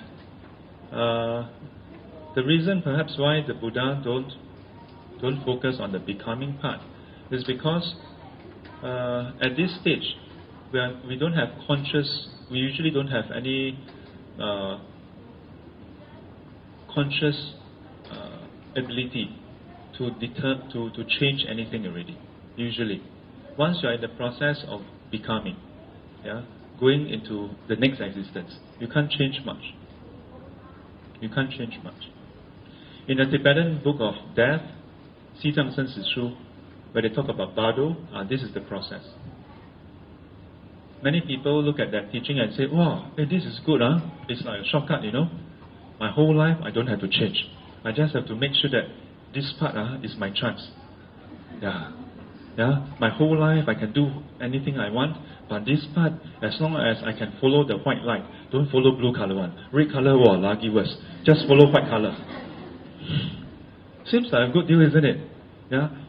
the reason perhaps why the Buddha don't focus on the becoming part is because at this stage we don't have we usually don't have any conscious ability to change anything already. Usually, once you are in the process of becoming, going into the next existence, you can't change much. You can't change much. In the Tibetan book of death, Sitang Sen Si Shu, where they talk about Bardo, this is the process. Many people look at that teaching and say, wow, hey, this is good, it's like a shortcut, My whole life, I don't have to change. I just have to make sure that this part is my chance. My whole life, I can do anything I want, but this part, as long as I can follow the white light, don't follow blue color one. Red color, lagi worse. Just follow white color. Seems like a good deal, isn't it?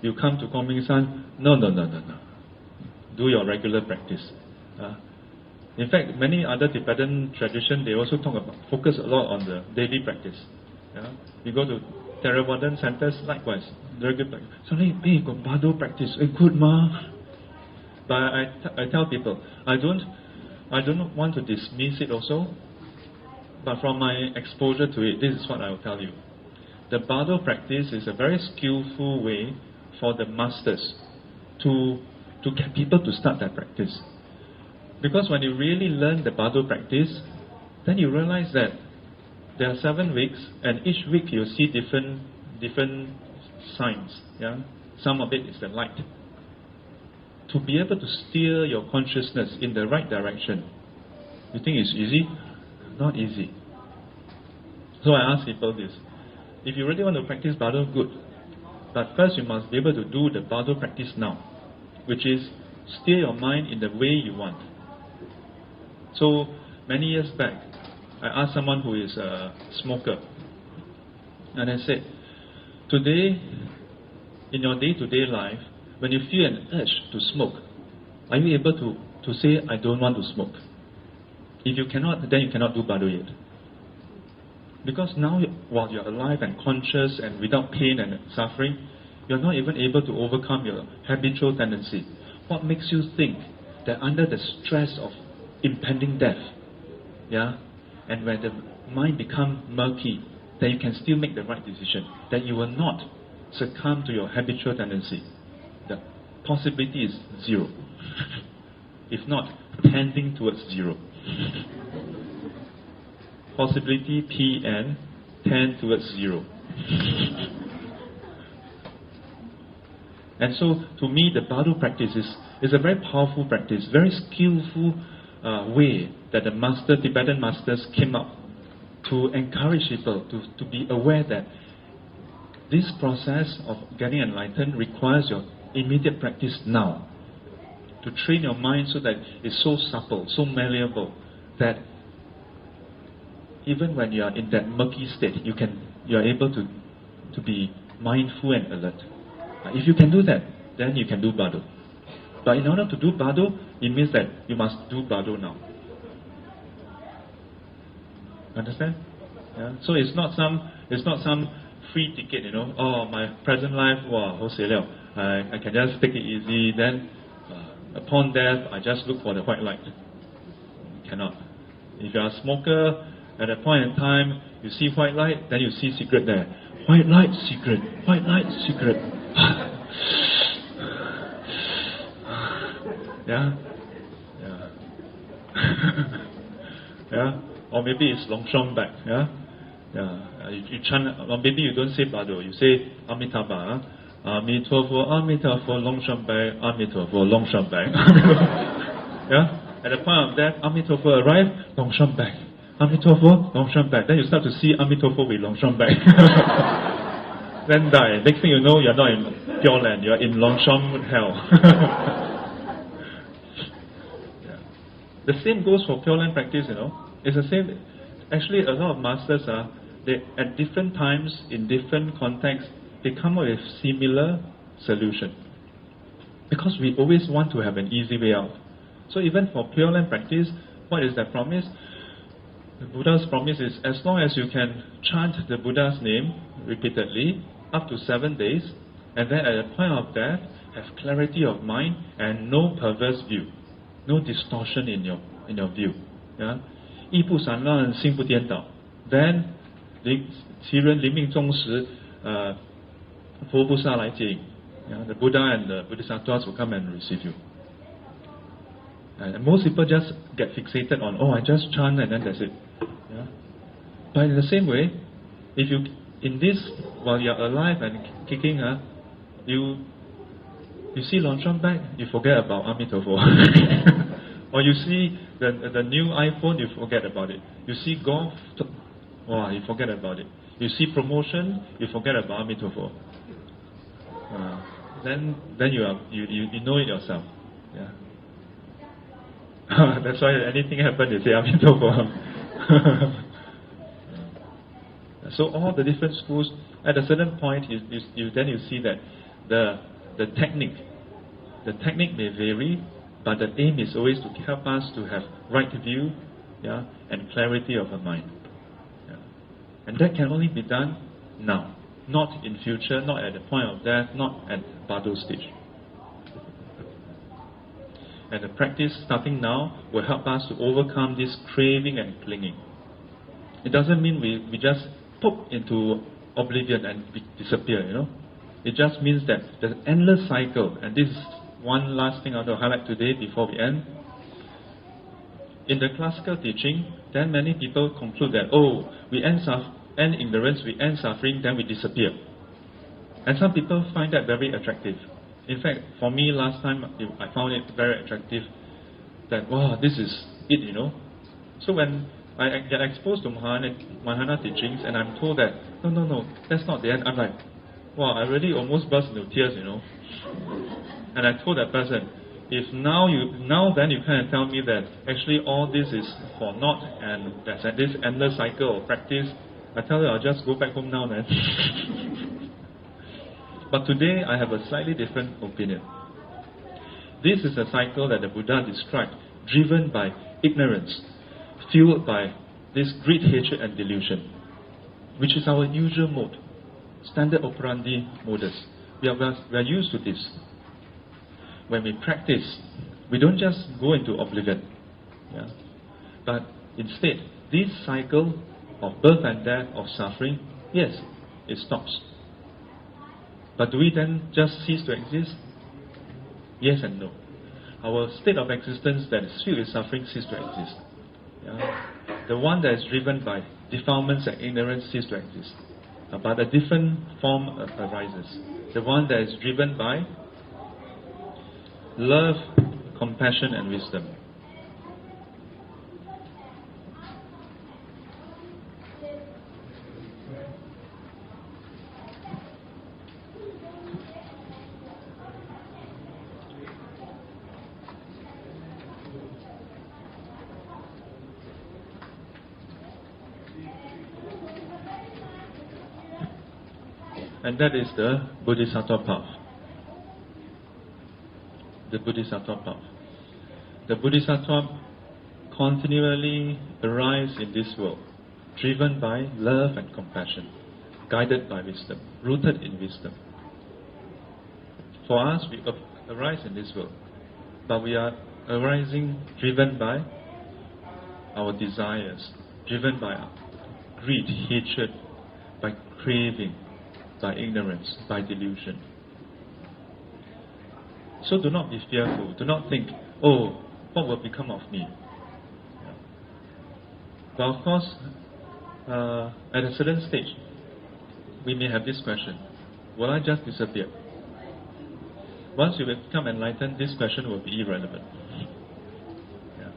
You come to Kwang San, no. Do your regular practice. In fact, many other Tibetan traditions, they also focus a lot on the daily practice. You go to Theravadan centers, likewise, regular practice. Suddenly, hey, got Bardo practice, good ma. But I tell people, I don't want to dismiss it also, but from my exposure to it, this is what I will tell you. The Bardo practice is a very skillful way for the masters to get people to start that practice. Because when you really learn the Bardo practice, then you realize that there are 7 weeks, and each week you see different signs. Some of it is the light. To be able to steer your consciousness in the right direction, you think it's easy? Not easy. So I ask people this: if you really want to practice Bardo, good. But first you must be able to do the Bardo practice now, which is steer your mind in the way you want. So many years back, I asked someone who is a smoker, and I said, today, in your day-to-day life, when you feel an urge to smoke, are you able to say, I don't want to smoke? If you cannot, then you cannot do Bado yet. Because now, while you're alive and conscious and without pain and suffering, you're not even able to overcome your habitual tendency. What makes you think that under the stress of impending death, yeah, and when the mind becomes murky, that you can still make the right decision, that you will not succumb to your habitual tendency? The possibility is zero. If not, tending towards zero. Possibility Pn, tend towards zero. And so, to me, the Bado practice is a very powerful practice, very skillful way that the Tibetan masters came up to encourage people to be aware that this process of getting enlightened requires your immediate practice now. To train your mind so that it's so supple, so malleable, that even when you are in that murky state, you are able to be mindful and alert. If you can do that, then you can do Bado. But in order to do Bado, it means that you must do Bado now. Understand? Yeah? So it's not some free ticket, Oh, my present life, wow, I can just take it easy. Then, upon death, I just look for the white light. Cannot. If you are a smoker, at a point in time, you see white light, then you see cigarette there. White light, cigarette. White light, cigarette. Yeah? Yeah. Yeah? Or maybe it's Longshong back. Yeah? Yeah. You chant, or maybe you don't say Bado, you say Amitabha. Amitofo, Amitofo, Longshong back, Amitofo, Longshong back. Yeah? At the point of death, Amitofo arrived, Longshong back. Amitofo, Longshong back. Then you start to see Amitofo with Longshong back. Then die. Next thing you know, you're not in Pure Land, you're in Longshong hell. Yeah. The same goes for Pure Land practice, It's the same. Actually, a lot of masters they at different times, in different contexts, they come up with similar solution. Because we always want to have an easy way out. So even for Pure Land practice, what is the promise? The Buddha's promise is, as long as you can chant the Buddha's name repeatedly, up to 7 days, and then at the point of death, have clarity of mind and no perverse view, no distortion in your view. Yeah? 意不散乱，心不颠倒. Then, 其人临命终时，佛菩萨来接引. The Buddha and the Bodhisattvas will come and receive you. And most people just get fixated on, I just chant and then that's it. Yeah? But in the same way, if you, while you're alive and kicking, you see Longshong back, you forget about Amitofo. Or you see the new iPhone, you forget about it. You see golf, you forget about it. You see promotion, you forget about Amitofo. Then you know it yourself. Yeah. That's why anything happens, you say Amitofo. So all the different schools, at a certain point, you see that the technique may vary, but the aim is always to help us to have right view, yeah, and clarity of the mind. Yeah. And that can only be done now, not in future, not at the point of death, not at Bado stage. And the practice starting now will help us to overcome this craving and clinging. It doesn't mean we just pop into oblivion and disappear, It just means that the endless cycle, and this is one last thing I want to highlight today before we end. In the classical teaching, then many people conclude that, we end ignorance, we end suffering, then we disappear. And some people find that very attractive. In fact, for me last time, I found it very attractive that, this is it, So when I get exposed to Mahayana teachings and I'm told that, no, that's not the end, I'm like, I really almost burst into tears, And I told that person, if now then you kind of tell me that actually all this is for naught and there's this endless cycle of practice, I tell you I'll just go back home now then. But today I have a slightly different opinion. This is a cycle that the Buddha described, driven by ignorance, fueled by this greed, hatred and delusion, which is our usual mode, standard operandi modus. We are used to this. When we practice, we don't just go into oblivion. Yeah? But instead, this cycle of birth and death, of suffering, yes, it stops. But do we then just cease to exist? Yes and no. Our state of existence that is filled with suffering ceases to exist. Yeah? The one that is driven by defilements and ignorance ceases to exist. But a different form arises. The one that is driven by love, compassion and wisdom. And that is the Bodhisattva path. The Bodhisattva path. The Bodhisattva continually arise in this world, driven by love and compassion, guided by wisdom, rooted in wisdom. For us, we arise in this world, but we are arising driven by our desires, driven by greed, hatred, by craving, by ignorance, by delusion. So do not be fearful. Do not think, oh, what will become of me? Yeah. But of course, at a certain stage, we may have this question, will I just disappear? Once you become enlightened, this question will be irrelevant. Yeah.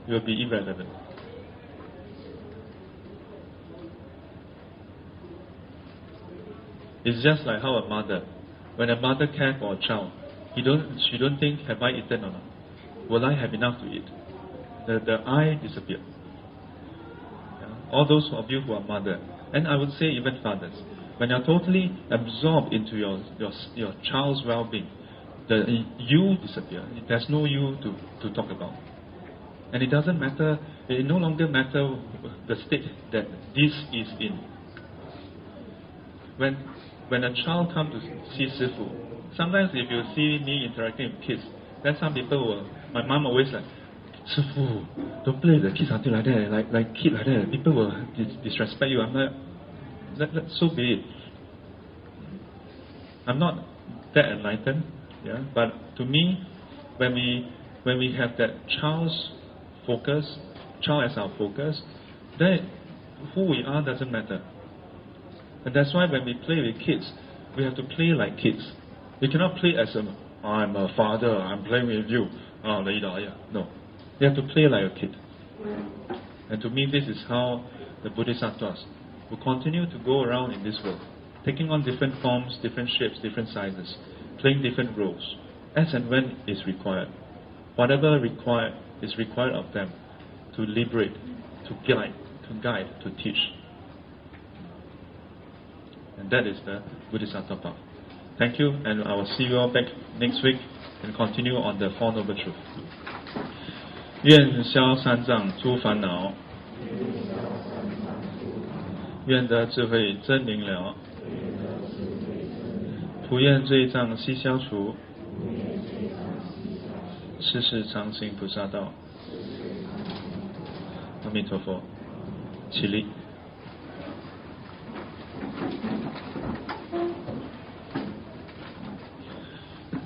It will be irrelevant. It's just like how a mother, when a mother cares for a child, she don't think, have I eaten or not? Will I have enough to eat? The I disappear. Yeah? All those of you who are mother, and I would say even fathers, when you're totally absorbed into your child's well-being, the you disappear. There's no you to talk about. And it doesn't matter, it no longer matters the state that this is in. When a child comes to see Sifu, sometimes if you see me interacting with kids, then some people will, my mom always like, Sifu, don't play with the kids until like that, like kid like that, people will disrespect you. I'm like, so be it. I'm not that enlightened, yeah. But to me, when we have that child's focus, child as our focus, then who we are doesn't matter. And that's why when we play with kids, we have to play like kids. You cannot play as I'm a father, I'm playing with you. No. You have to play like a kid. And to me, this is how the Bodhisattvas will continue to go around in this world, taking on different forms, different shapes, different sizes, playing different roles, as and when is required. Whatever is required of them to liberate, to guide, to teach. And that is the Bodhisattva path. Thank you, and I will see you all back next week and continue on the Four Noble Truths. 愿消三障诸烦恼，愿得智慧真明了，普愿罪障悉消除，世世常行菩萨道。阿弥陀佛，起立。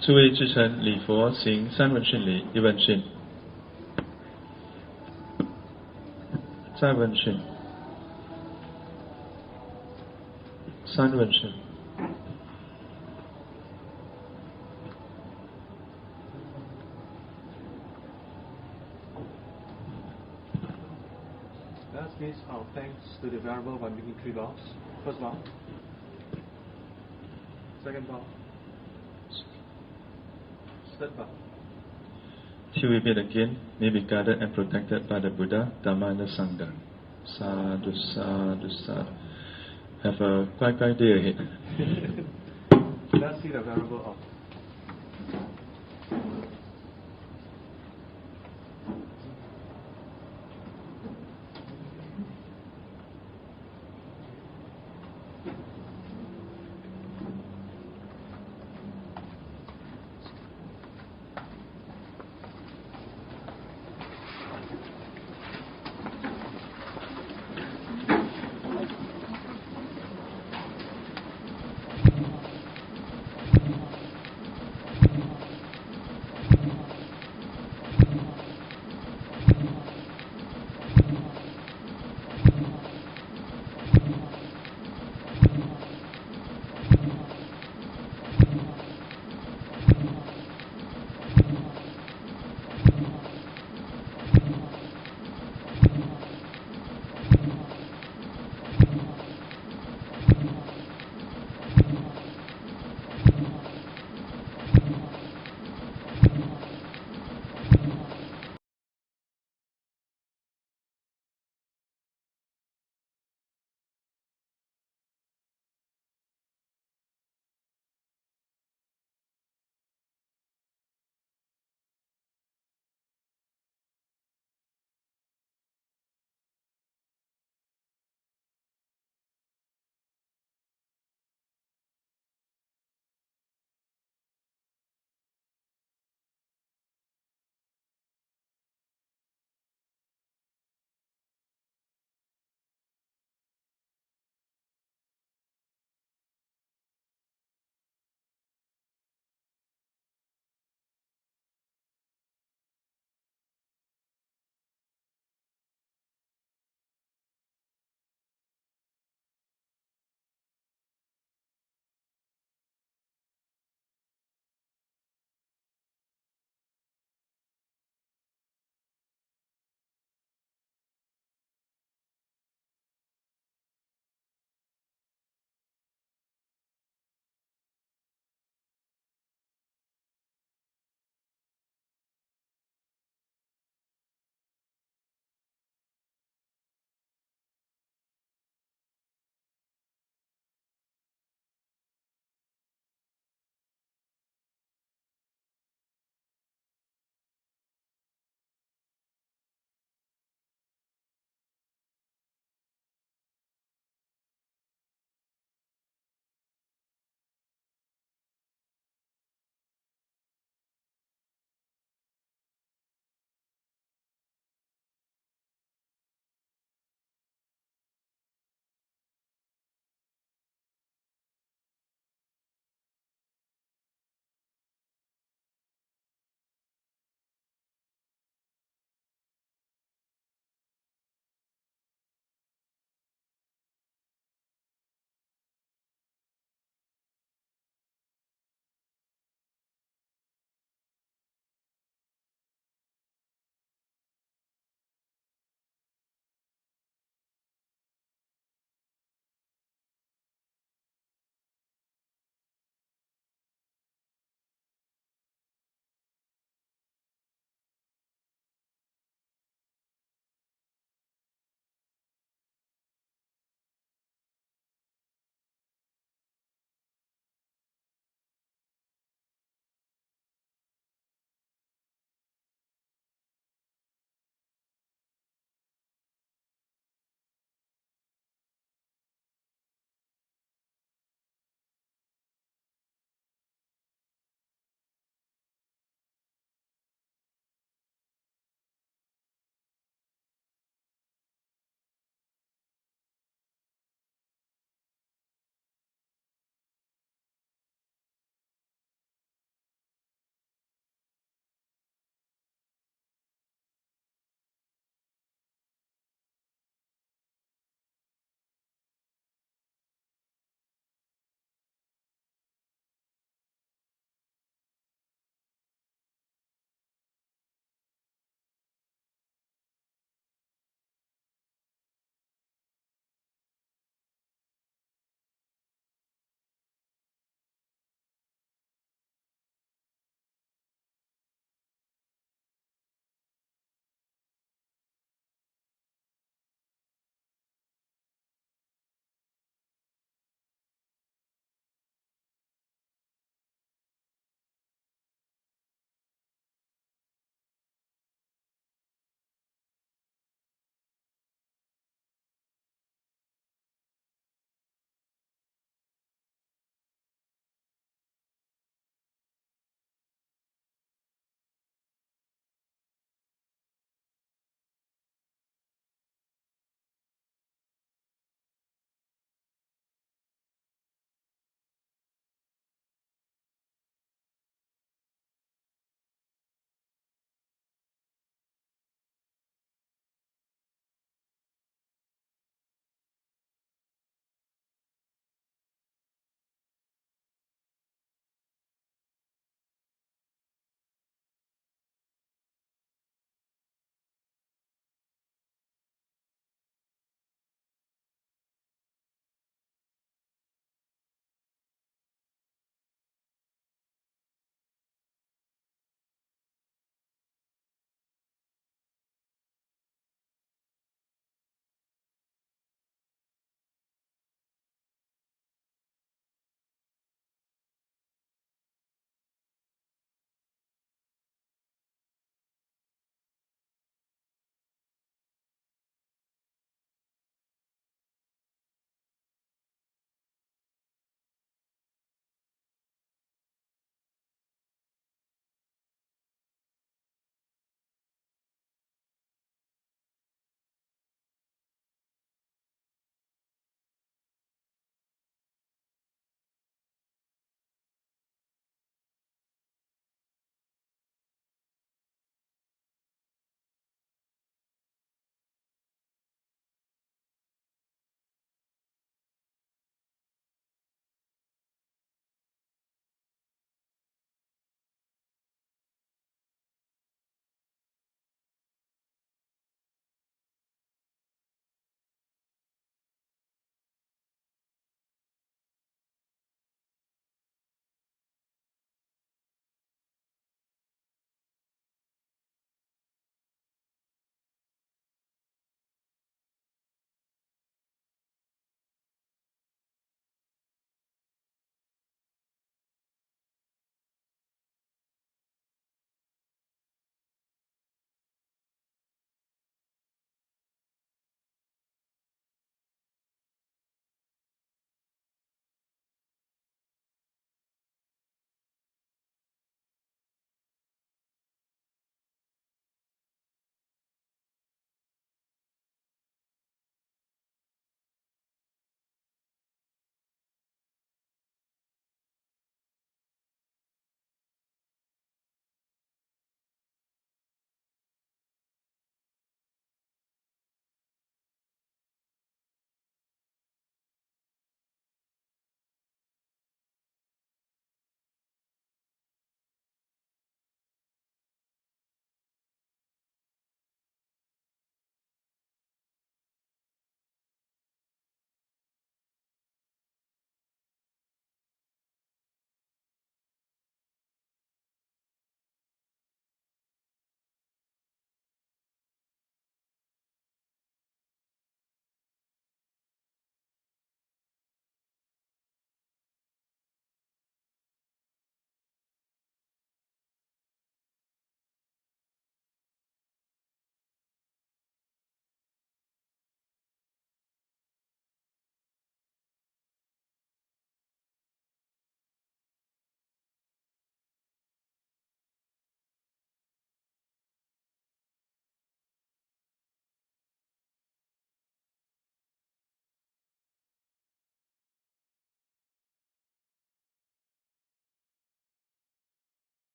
诸位至诚礼佛行三问讯礼，一问讯，再问讯，三问讯。
Let's give our thanks to the Venerable by making 3 vows. First vow. Second vow. Third vow.
till we meet again, may be guided and protected by the Buddha, Dhamma and the Sangha. Sadhu, sadhu, sadhu. Have a quite day ahead.
Let's see the Venerable off.